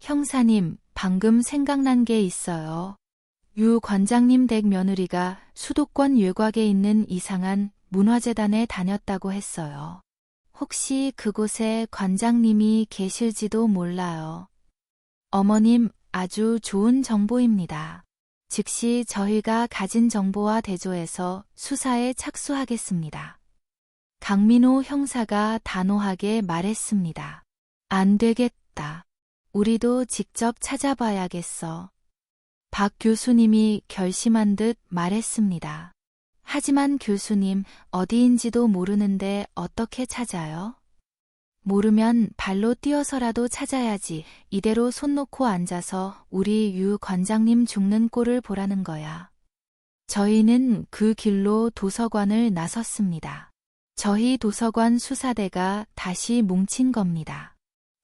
Speaker 3: 형사님, 방금 생각난 게 있어요. 유 관장님 댁 며느리가 수도권 외곽에 있는 이상한 문화재단에 다녔다고 했어요. 혹시 그곳에 관장님이 계실지도 몰라요. 어머님, 아주 좋은 정보입니다. 즉시 저희가 가진 정보와 대조해서 수사에 착수하겠습니다. 강민호 형사가 단호하게 말했습니다. 안 되겠다. 우리도 직접 찾아봐야겠어. 박 교수님이 결심한 듯 말했습니다. 하지만 교수님, 어디인지도 모르는데 어떻게 찾아요? 모르면 발로 뛰어서라도 찾아야지. 이대로 손 놓고 앉아서 우리 유 관장님 죽는 꼴을 보라는 거야. 저희는 그 길로 도서관을 나섰습니다. 저희 도서관 수사대가 다시 뭉친 겁니다.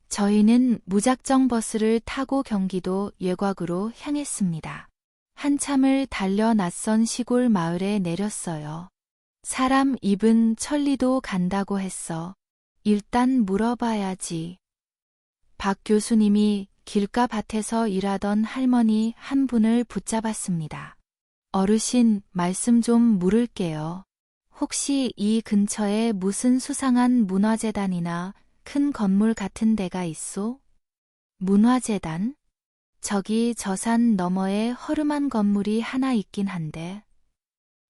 Speaker 3: 저희는 무작정 버스를 타고 경기도 예곽으로 향했습니다. 한참을 달려 낯선 시골 마을에 내렸어요. 사람 입은 천리도 간다고 했어. 일단 물어봐야지. 박 교수님이 길가 밭에서 일하던 할머니 한 분을 붙잡았습니다. 어르신, 말씀 좀 물을게요. 혹시 이 근처에 무슨 수상한 문화재단이나 큰 건물 같은 데가 있소? 문화재단? 저기 저 산 너머에 허름한 건물이 하나 있긴 한데.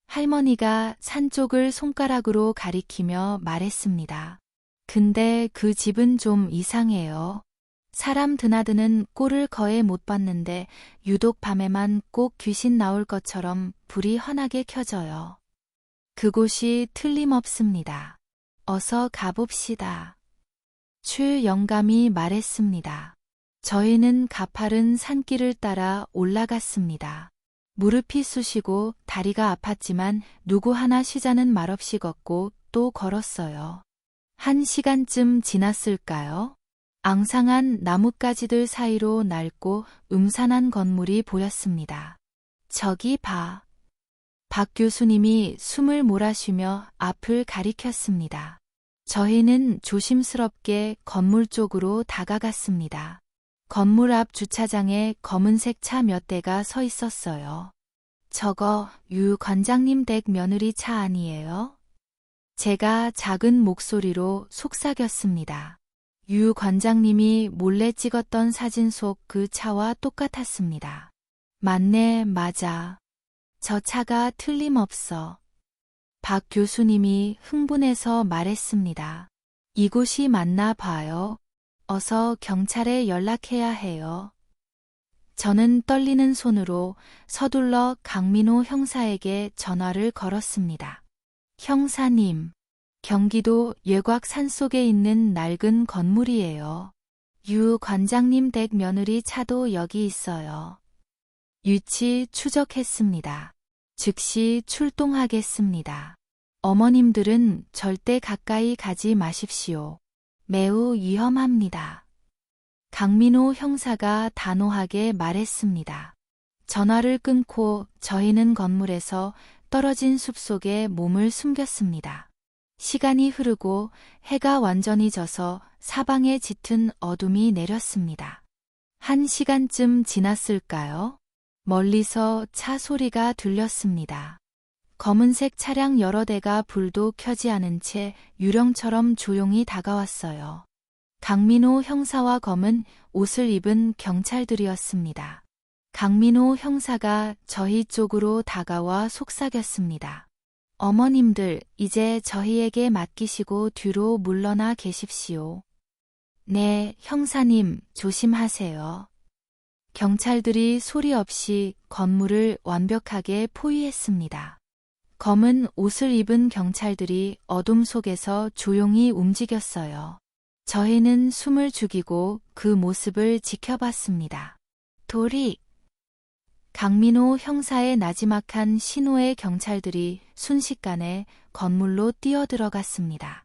Speaker 3: 할머니가 산 쪽을 손가락으로 가리키며 말했습니다. 근데 그 집은 좀 이상해요. 사람 드나드는 꼴을 거의 못 봤는데 유독 밤에만 꼭 귀신 나올 것처럼 불이 환하게 켜져요. 그곳이 틀림없습니다. 어서 가봅시다. 추 영감이 말했습니다. 저희는 가파른 산길을 따라 올라갔습니다. 무릎이 쑤시고 다리가 아팠지만 누구 하나 쉬자는 말 없이 걷고 또 걸었어요. 1시간쯤 지났을까요? 앙상한 나뭇가지들 사이로 낡고 음산한 건물이 보였습니다. 저기 봐. 박 교수님이 숨을 몰아쉬며 앞을 가리켰습니다. 저희는 조심스럽게 건물 쪽으로 다가갔습니다. 건물 앞 주차장에 검은색 차 몇 대가 서 있었어요. 저거 유 관장님 댁 며느리 차 아니에요? 제가 작은 목소리로 속삭였습니다. 유 관장님이 몰래 찍었던 사진 속 그 차와 똑같았습니다. 맞네, 맞아. 저 차가 틀림없어. 박 교수님이 흥분해서 말했습니다. 이곳이 맞나 봐요. 어서 경찰에 연락해야 해요. 저는 떨리는 손으로 서둘러 강민호 형사에게 전화를 걸었습니다. 형사님, 경기도 예곽 산속에 있는 낡은 건물이에요. 유 관장님 댁 며느리 차도 여기 있어요. 유치 추적했습니다. 즉시 출동하겠습니다. 어머님들은 절대 가까이 가지 마십시오. 매우 위험합니다. 강민호 형사가 단호하게 말했습니다. 전화를 끊고 저희는 건물에서 떨어진 숲속에 몸을 숨겼습니다. 시간이 흐르고 해가 완전히 져서 사방에 짙은 어둠이 내렸습니다. 1시간쯤 지났을까요? 멀리서 차 소리가 들렸습니다. 검은색 차량 여러 대가 불도 켜지 않은 채 유령처럼 조용히 다가왔어요. 강민호 형사와 검은 옷을 입은 경찰들이었습니다. 강민호 형사가 저희 쪽으로 다가와 속삭였습니다. 어머님들, 이제 저희에게 맡기시고 뒤로 물러나 계십시오. 네, 형사님, 조심하세요. 경찰들이 소리 없이 건물을 완벽하게 포위했습니다. 검은 옷을 입은 경찰들이 어둠 속에서 조용히 움직였어요. 저희는 숨을 죽이고 그 모습을 지켜봤습니다. 도리! 강민호 형사의 나지막한 신호에 경찰들이 순식간에 건물로 뛰어들어갔습니다.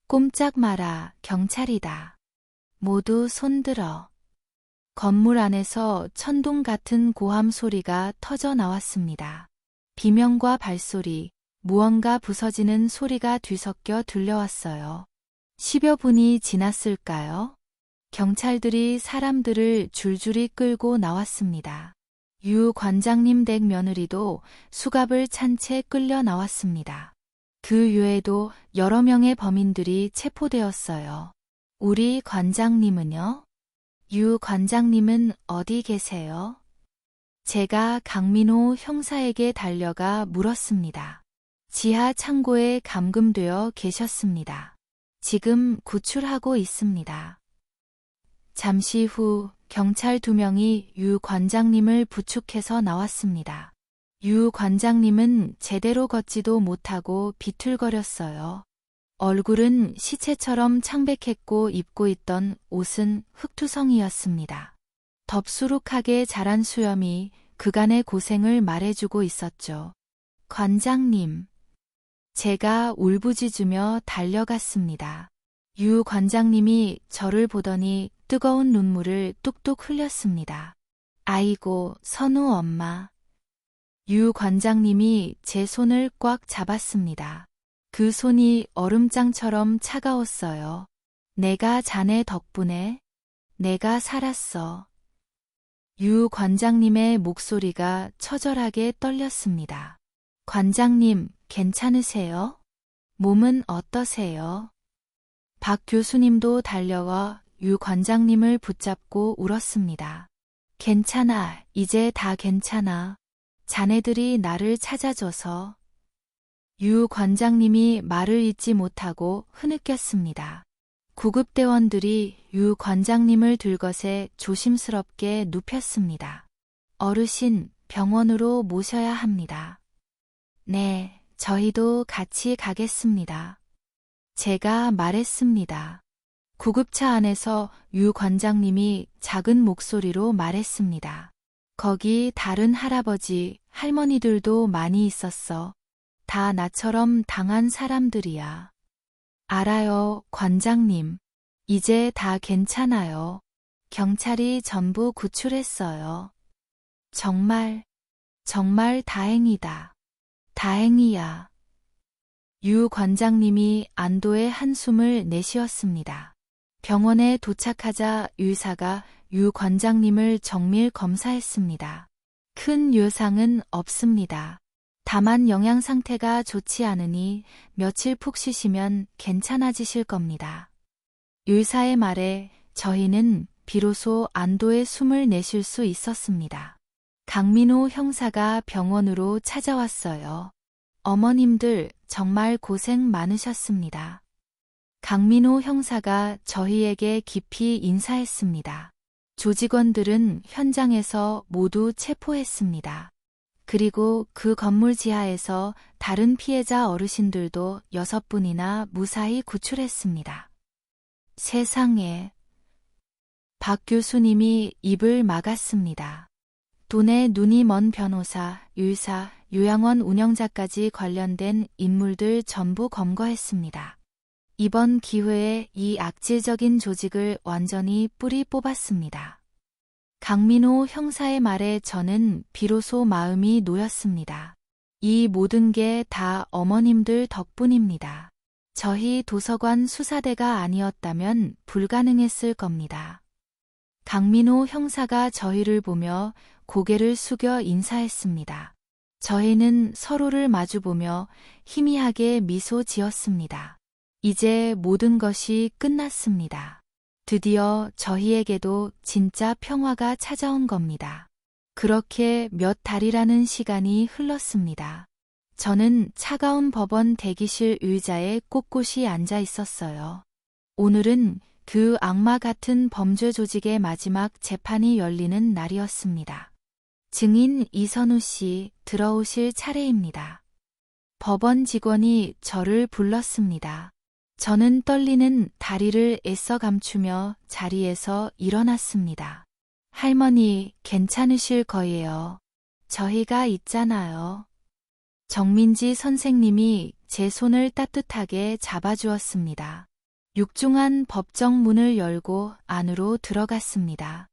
Speaker 3: 꼼짝 마라, 경찰이다. 모두 손들어. 건물 안에서 천둥 같은 고함 소리가 터져 나왔습니다. 비명과 발소리, 무언가 부서지는 소리가 뒤섞여 들려왔어요. 10여 분이 지났을까요? 경찰들이 사람들을 줄줄이 끌고 나왔습니다. 유 관장님 댁 며느리도 수갑을 찬 채 끌려 나왔습니다. 그 외에도 여러 명의 범인들이 체포되었어요. 우리 관장님은요? 유 관장님은 어디 계세요? 제가 강민호 형사에게 달려가 물었습니다. 지하 창고에 감금되어 계셨습니다. 지금 구출하고 있습니다. 잠시 후 경찰 2명이 유 관장님을 부축해서 나왔습니다. 유 관장님은 제대로 걷지도 못하고 비틀거렸어요. 얼굴은 시체처럼 창백했고 입고 있던 옷은 흙투성이였습니다. 덥수룩하게 자란 수염이 그간의 고생을 말해주고 있었죠. 관장님. 제가 울부짖으며 달려갔습니다. 유 관장님이 저를 보더니 뜨거운 눈물을 뚝뚝 흘렸습니다. 아이고, 선우 엄마. 유 관장님이 제 손을 꽉 잡았습니다. 그 손이 얼음장처럼 차가웠어요. 내가 자네 덕분에 내가 살았어. 유 관장님의 목소리가 처절하게 떨렸습니다. 관장님, 괜찮으세요? 몸은 어떠세요? 박 교수님도 달려와 유 관장님을 붙잡고 울었습니다. 괜찮아, 이제 다 괜찮아. 자네들이 나를 찾아줘서. 유 관장님이 말을 잇지 못하고 흐느꼈습니다. 구급대원들이 유 관장님을 들것에 조심스럽게 눕혔습니다. 어르신, 병원으로 모셔야 합니다. 네, 저희도 같이 가겠습니다. 제가 말했습니다. 구급차 안에서 유 관장님이 작은 목소리로 말했습니다. 거기 다른 할아버지, 할머니들도 많이 있었어. 다 나처럼 당한 사람들이야. 알아요, 관장님. 이제 다 괜찮아요. 경찰이 전부 구출했어요. 정말 다행이다. 다행이야. 유 관장님이 안도의 한숨을 내쉬었습니다. 병원에 도착하자 의사가 유 관장님을 정밀 검사했습니다. 큰 요상은 없습니다. 다만 영양 상태가 좋지 않으니 며칠 푹 쉬시면 괜찮아지실 겁니다. 의사의 말에 저희는 비로소 안도의 숨을 내쉴 수 있었습니다. 강민호 형사가 병원으로 찾아왔어요. 어머님들 정말 고생 많으셨습니다. 강민호 형사가 저희에게 깊이 인사했습니다. 조직원들은 현장에서 모두 체포했습니다. 그리고 그 건물 지하에서 다른 피해자 어르신들도 6분이나 무사히 구출했습니다. 세상에. 박 교수님이 입을 막았습니다. 돈에 눈이 먼 변호사, 의사, 요양원 운영자까지 관련된 인물들 전부 검거했습니다. 이번 기회에 이 악질적인 조직을 완전히 뿌리 뽑았습니다. 강민호 형사의 말에 저는 비로소 마음이 놓였습니다. 이 모든 게 다 어머님들 덕분입니다. 저희 도서관 수사대가 아니었다면 불가능했을 겁니다. 강민호 형사가 저희를 보며 고개를 숙여 인사했습니다. 저희는 서로를 마주보며 희미하게 미소 지었습니다. 이제 모든 것이 끝났습니다. 드디어 저희에게도 진짜 평화가 찾아온 겁니다. 그렇게 몇 달이라는 시간이 흘렀습니다. 저는 차가운 법원 대기실 의자에 꼿꼿이 앉아 있었어요. 오늘은 그 악마 같은 범죄 조직의 마지막 재판이 열리는 날이었습니다. 증인 이선우 씨, 들어오실 차례입니다. 법원 직원이 저를 불렀습니다. 저는 떨리는 다리를 애써 감추며 자리에서 일어났습니다. 할머니, 괜찮으실 거예요. 저희가 있잖아요. 정민지 선생님이 제 손을 따뜻하게 잡아주었습니다. 육중한 법정 문을 열고 안으로 들어갔습니다.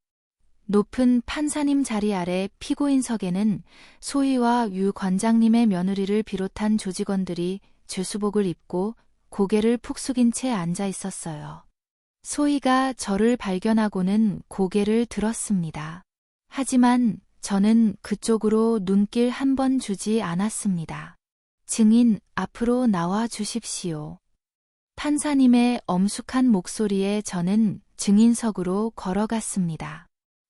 Speaker 3: 높은 판사님 자리 아래 피고인석에는 소희와 유 관장님의 며느리를 비롯한 조직원들이 죄수복을 입고 고개를 푹 숙인 채 앉아 있었어요. 소희가 저를 발견하고는 고개를 들었습니다. 하지만 저는 그쪽으로 눈길 한 번 주지 않았습니다. 증인, 앞으로 나와 주십시오. 판사님의 엄숙한 목소리에 저는 증인석으로 걸어갔습니다.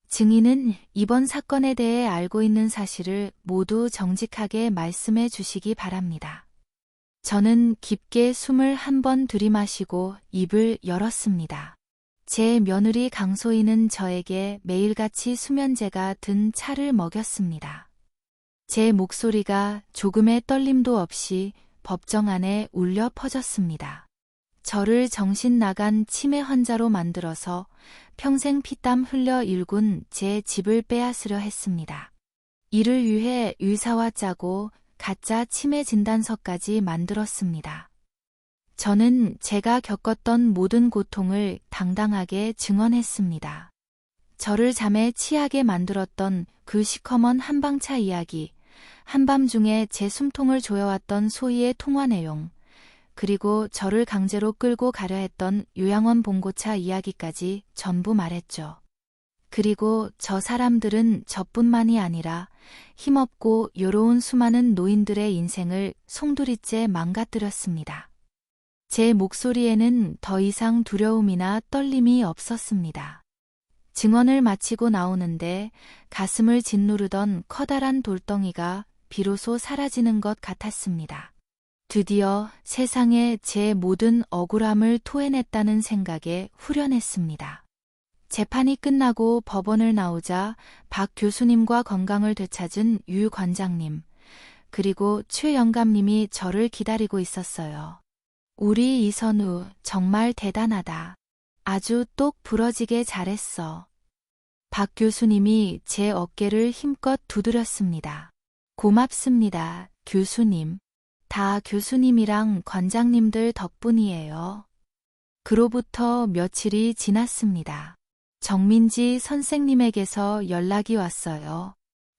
Speaker 3: 증인은 이번 사건에 대해 알고 있는 사실을 모두 정직하게 말씀해 주시기 바랍니다. 저는 깊게 숨을 한 번 들이마시고 입을 열었습니다. 제 며느리 강소희는 저에게 매일같이 수면제가 든 차를 먹였습니다. 제 목소리가 조금의 떨림도 없이 법정 안에 울려 퍼졌습니다. 저를 정신 나간 치매 환자로 만들어서 평생 피땀 흘려 일군 제 집을 빼앗으려 했습니다. 이를 위해 의사와 짜고 가짜 치매 진단서까지 만들었습니다. 저는 제가 겪었던 모든 고통을 당당하게 증언했습니다. 저를 잠에 치하게 만들었던 그 시커먼 한방차 이야기, 한밤중에 제 숨통을 조여왔던 소희의 통화 내용, 그리고 저를 강제로 끌고 가려 했던 요양원 봉고차 이야기까지 전부 말했죠. 그리고 저 사람들은 저뿐만이 아니라 힘없고 요로운 수많은 노인들의 인생을 송두리째 망가뜨렸습니다. 제 목소리에는 더 이상 두려움이나 떨림이 없었습니다. 증언을 마치고 나오는데 가슴을 짓누르던 커다란 돌덩이가 비로소 사라지는 것 같았습니다. 드디어 세상에 제 모든 억울함을 토해냈다는 생각에 후련했습니다. 재판이 끝나고 법원을 나오자 박 교수님과 건강을 되찾은 유 관장님, 그리고 최 영감님이 저를 기다리고 있었어요. 우리 이선우 정말 대단하다. 아주 똑 부러지게 잘했어. 박 교수님이 제 어깨를 힘껏 두드렸습니다. 고맙습니다, 교수님. 다 교수님이랑 관장님들 덕분이에요. 그로부터 며칠이 지났습니다. 정민지 선생님에게서 연락이 왔어요.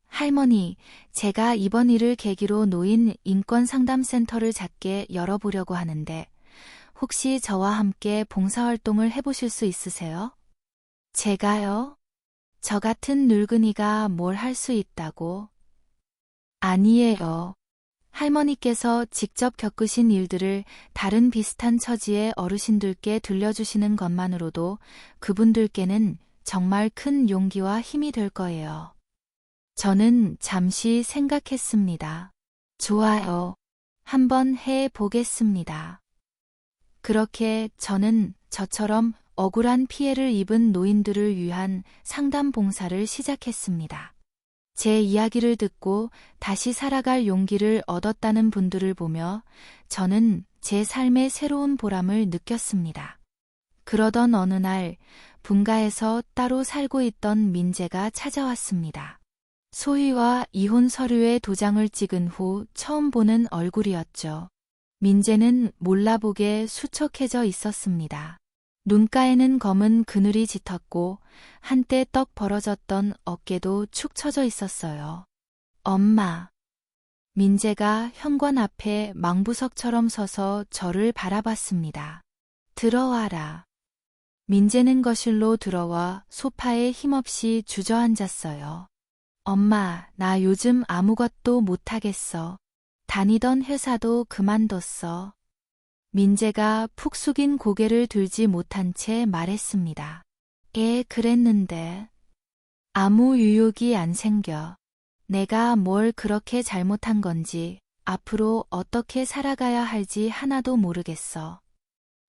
Speaker 3: 할머니, 제가 이번 일을 계기로 노인 인권상담센터를 작게 열어보려고 하는데 혹시 저와 함께 봉사활동을 해보실 수 있으세요? 제가요? 저 같은 늙은이가 뭘 할 수 있다고? 아니에요. 할머니께서 직접 겪으신 일들을 다른 비슷한 처지의 어르신들께 들려주시는 것만으로도 그분들께는 정말 큰 용기와 힘이 될 거예요. 저는 잠시 생각했습니다. 좋아요. 한번 해 보겠습니다. 그렇게 저는 저처럼 억울한 피해를 입은 노인들을 위한 상담 봉사를 시작했습니다. 제 이야기를 듣고 다시 살아갈 용기를 얻었다는 분들을 보며 저는 제 삶의 새로운 보람을 느꼈습니다. 그러던 어느 날 분가에서 따로 살고 있던 민재가 찾아왔습니다. 소희와 이혼 서류에 도장을 찍은 후 처음 보는 얼굴이었죠. 민재는 몰라보게 수척해져 있었습니다. 눈가에는 검은 그늘이 짙었고 한때 떡 벌어졌던 어깨도 축 처져 있었어요. 엄마. 민재가 현관 앞에 망부석처럼 서서 저를 바라봤습니다. 들어와라. 민재는 거실로 들어와 소파에 힘없이 주저앉았어요. 엄마, 나 요즘 아무것도 못하겠어. 다니던 회사도 그만뒀어. 민재가 푹 숙인 고개를 들지 못한 채 말했습니다. 그랬는데. 아무 유욕이 안 생겨. 내가 뭘 그렇게 잘못한 건지 앞으로 어떻게 살아가야 할지 하나도 모르겠어.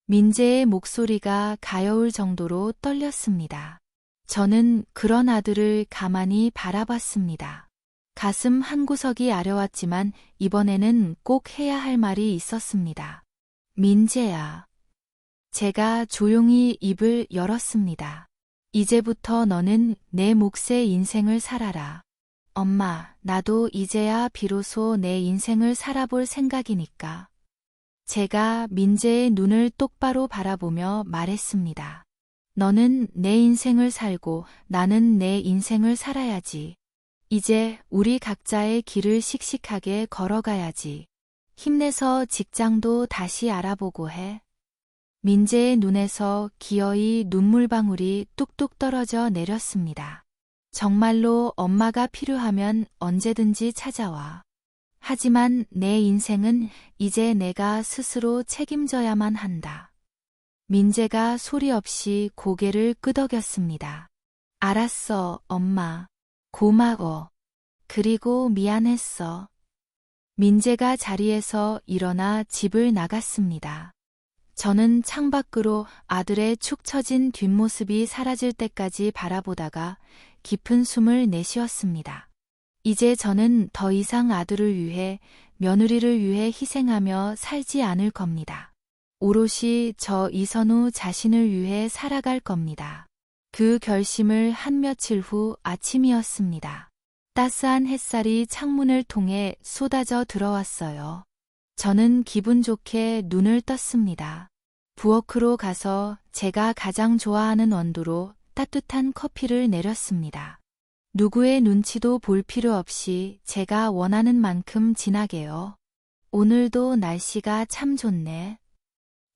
Speaker 3: 민재의 목소리가 가여울 정도로 떨렸습니다. 저는 그런 아들을 가만히 바라봤습니다. 가슴 한구석이 아려왔지만 이번에는 꼭 해야 할 말이 있었습니다. 민재야. 제가 조용히 입을 열었습니다. 이제부터 너는 내 몫의 인생을 살아라. 엄마, 나도 이제야 비로소 내 인생을 살아볼 생각이니까. 제가 민재의 눈을 똑바로 바라보며 말했습니다. 너는 내 인생을 살고 나는 내 인생을 살아야지. 이제 우리 각자의 길을 씩씩하게 걸어가야지. 힘내서 직장도 다시 알아보고 해. 민재의 눈에서 기어이 눈물방울이 뚝뚝 떨어져 내렸습니다. 정말로 엄마가 필요하면 언제든지 찾아와. 하지만 내 인생은 이제 내가 스스로 책임져야만 한다. 민재가 소리 없이 고개를 끄덕였습니다. 알았어, 엄마. 고마워. 그리고 미안했어. 민재가 자리에서 일어나 집을 나갔습니다. 저는 창밖으로 아들의 축 처진 뒷모습이 사라질 때까지 바라보다가 깊은 숨을 내쉬었습니다. 이제 저는 더 이상 아들을 위해, 며느리를 위해 희생하며 살지 않을 겁니다. 오롯이 저 이선우 자신을 위해 살아갈 겁니다. 그 결심을 한 며칠 후 아침이었습니다. 따스한 햇살이 창문을 통해 쏟아져 들어왔어요. 저는 기분 좋게 눈을 떴습니다. 부엌으로 가서 제가 가장 좋아하는 원두로 따뜻한 커피를 내렸습니다. 누구의 눈치도 볼 필요 없이 제가 원하는 만큼 진하게요. 오늘도 날씨가 참 좋네.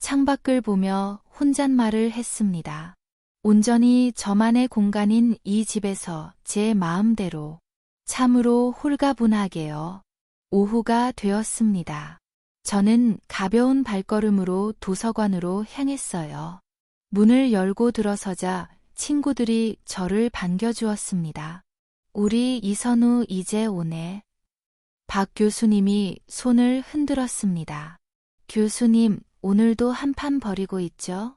Speaker 3: 창밖을 보며 혼잣말을 했습니다. 온전히 저만의 공간인 이 집에서 제 마음대로 참으로 홀가분하게요. 오후가 되었습니다. 저는 가벼운 발걸음으로 도서관으로 향했어요. 문을 열고 들어서자 친구들이 저를 반겨주었습니다. 우리 이선우 이제 오네. 박 교수님이 손을 흔들었습니다. 교수님, 오늘도 한판 벌이고 있죠?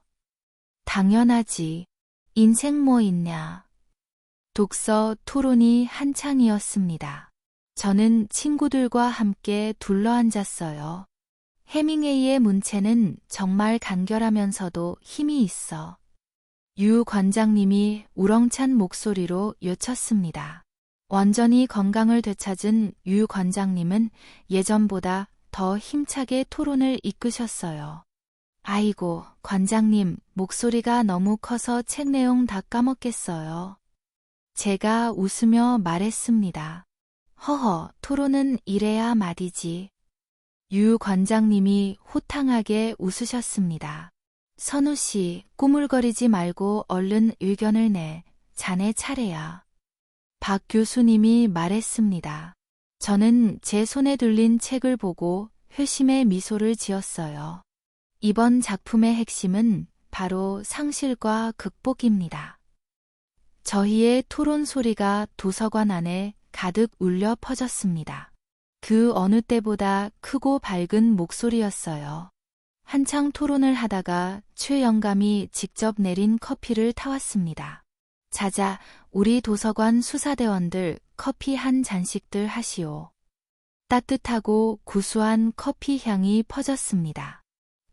Speaker 3: 당연하지. 인생 뭐 있냐. 독서 토론이 한창이었습니다. 저는 친구들과 함께 둘러앉았어요. 해밍웨이의 문체는 정말 간결하면서도 힘이 있어. 유 관장님이 우렁찬 목소리로 외쳤습니다. 완전히 건강을 되찾은 유 관장님은 예전보다 더 힘차게 토론을 이끄셨어요. 아이고, 관장님, 목소리가 너무 커서 책 내용 다 까먹겠어요. 제가 웃으며 말했습니다. 허허, 토론은 이래야 말이지. 유 관장님이 호탕하게 웃으셨습니다. 선우 씨, 꾸물거리지 말고 얼른 의견을 내. 자네 차례야. 박 교수님이 말했습니다. 저는 제 손에 들린 책을 보고 회심의 미소를 지었어요. 이번 작품의 핵심은 바로 상실과 극복입니다. 저희의 토론 소리가 도서관 안에 가득 울려 퍼졌습니다. 그 어느 때보다 크고 밝은 목소리였어요. 한창 토론을 하다가 최 영감이 직접 내린 커피를 타왔습니다. 자자, 우리 도서관 수사대원들 커피 한 잔씩들 하시오. 따뜻하고 구수한 커피 향이 퍼졌습니다.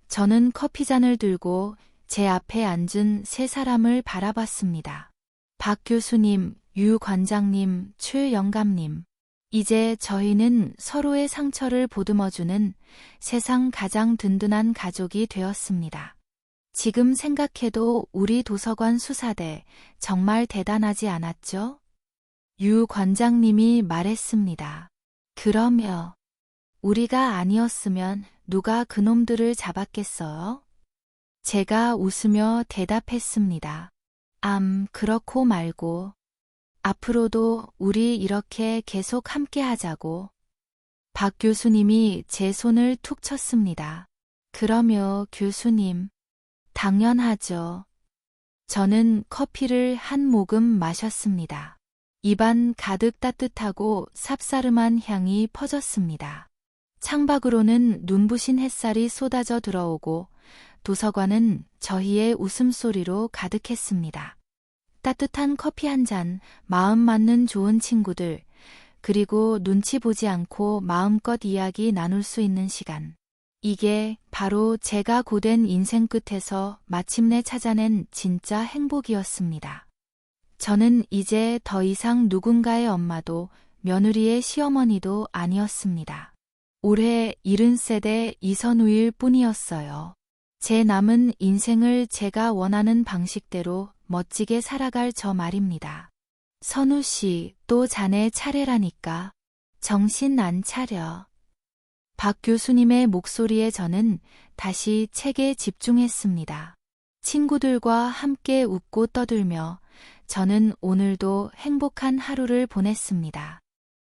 Speaker 3: 저는 커피잔을 들고 제 앞에 앉은 세 사람을 바라봤습니다. 박 교수님, 유 관장님, 최 영감님. 이제 저희는 서로의 상처를 보듬어주는 세상 가장 든든한 가족이 되었습니다. 지금 생각해도 우리 도서관 수사대 정말 대단하지 않았죠? 유 관장님이 말했습니다. 그러며 우리가 아니었으면 누가 그놈들을 잡았겠어요? 제가 웃으며 대답했습니다. 그렇고 말고. 앞으로도 우리 이렇게 계속 함께 하자고. 박 교수님이 제 손을 툭 쳤습니다. 그러며 교수님. 당연하죠. 저는 커피를 한 모금 마셨습니다. 입안 가득 따뜻하고 쌉싸름한 향이 퍼졌습니다. 창밖으로는 눈부신 햇살이 쏟아져 들어오고 도서관은 저희의 웃음소리로 가득했습니다. 따뜻한 커피 한 잔, 마음 맞는 좋은 친구들, 그리고 눈치 보지 않고 마음껏 이야기 나눌 수 있는 시간. 이게 바로 제가 고된 인생 끝에서 마침내 찾아낸 진짜 행복이었습니다. 저는 이제 더 이상 누군가의 엄마도 며느리의 시어머니도 아니었습니다. 올해 70세대 이선우일 뿐이었어요. 제 남은 인생을 제가 원하는 방식대로 멋지게 살아갈 저 말입니다. 선우 씨, 또 자네 차례라니까. 정신 안 차려. 박 교수님의 목소리에 저는 다시 책에 집중했습니다. 친구들과 함께 웃고 떠들며 저는 오늘도 행복한 하루를 보냈습니다.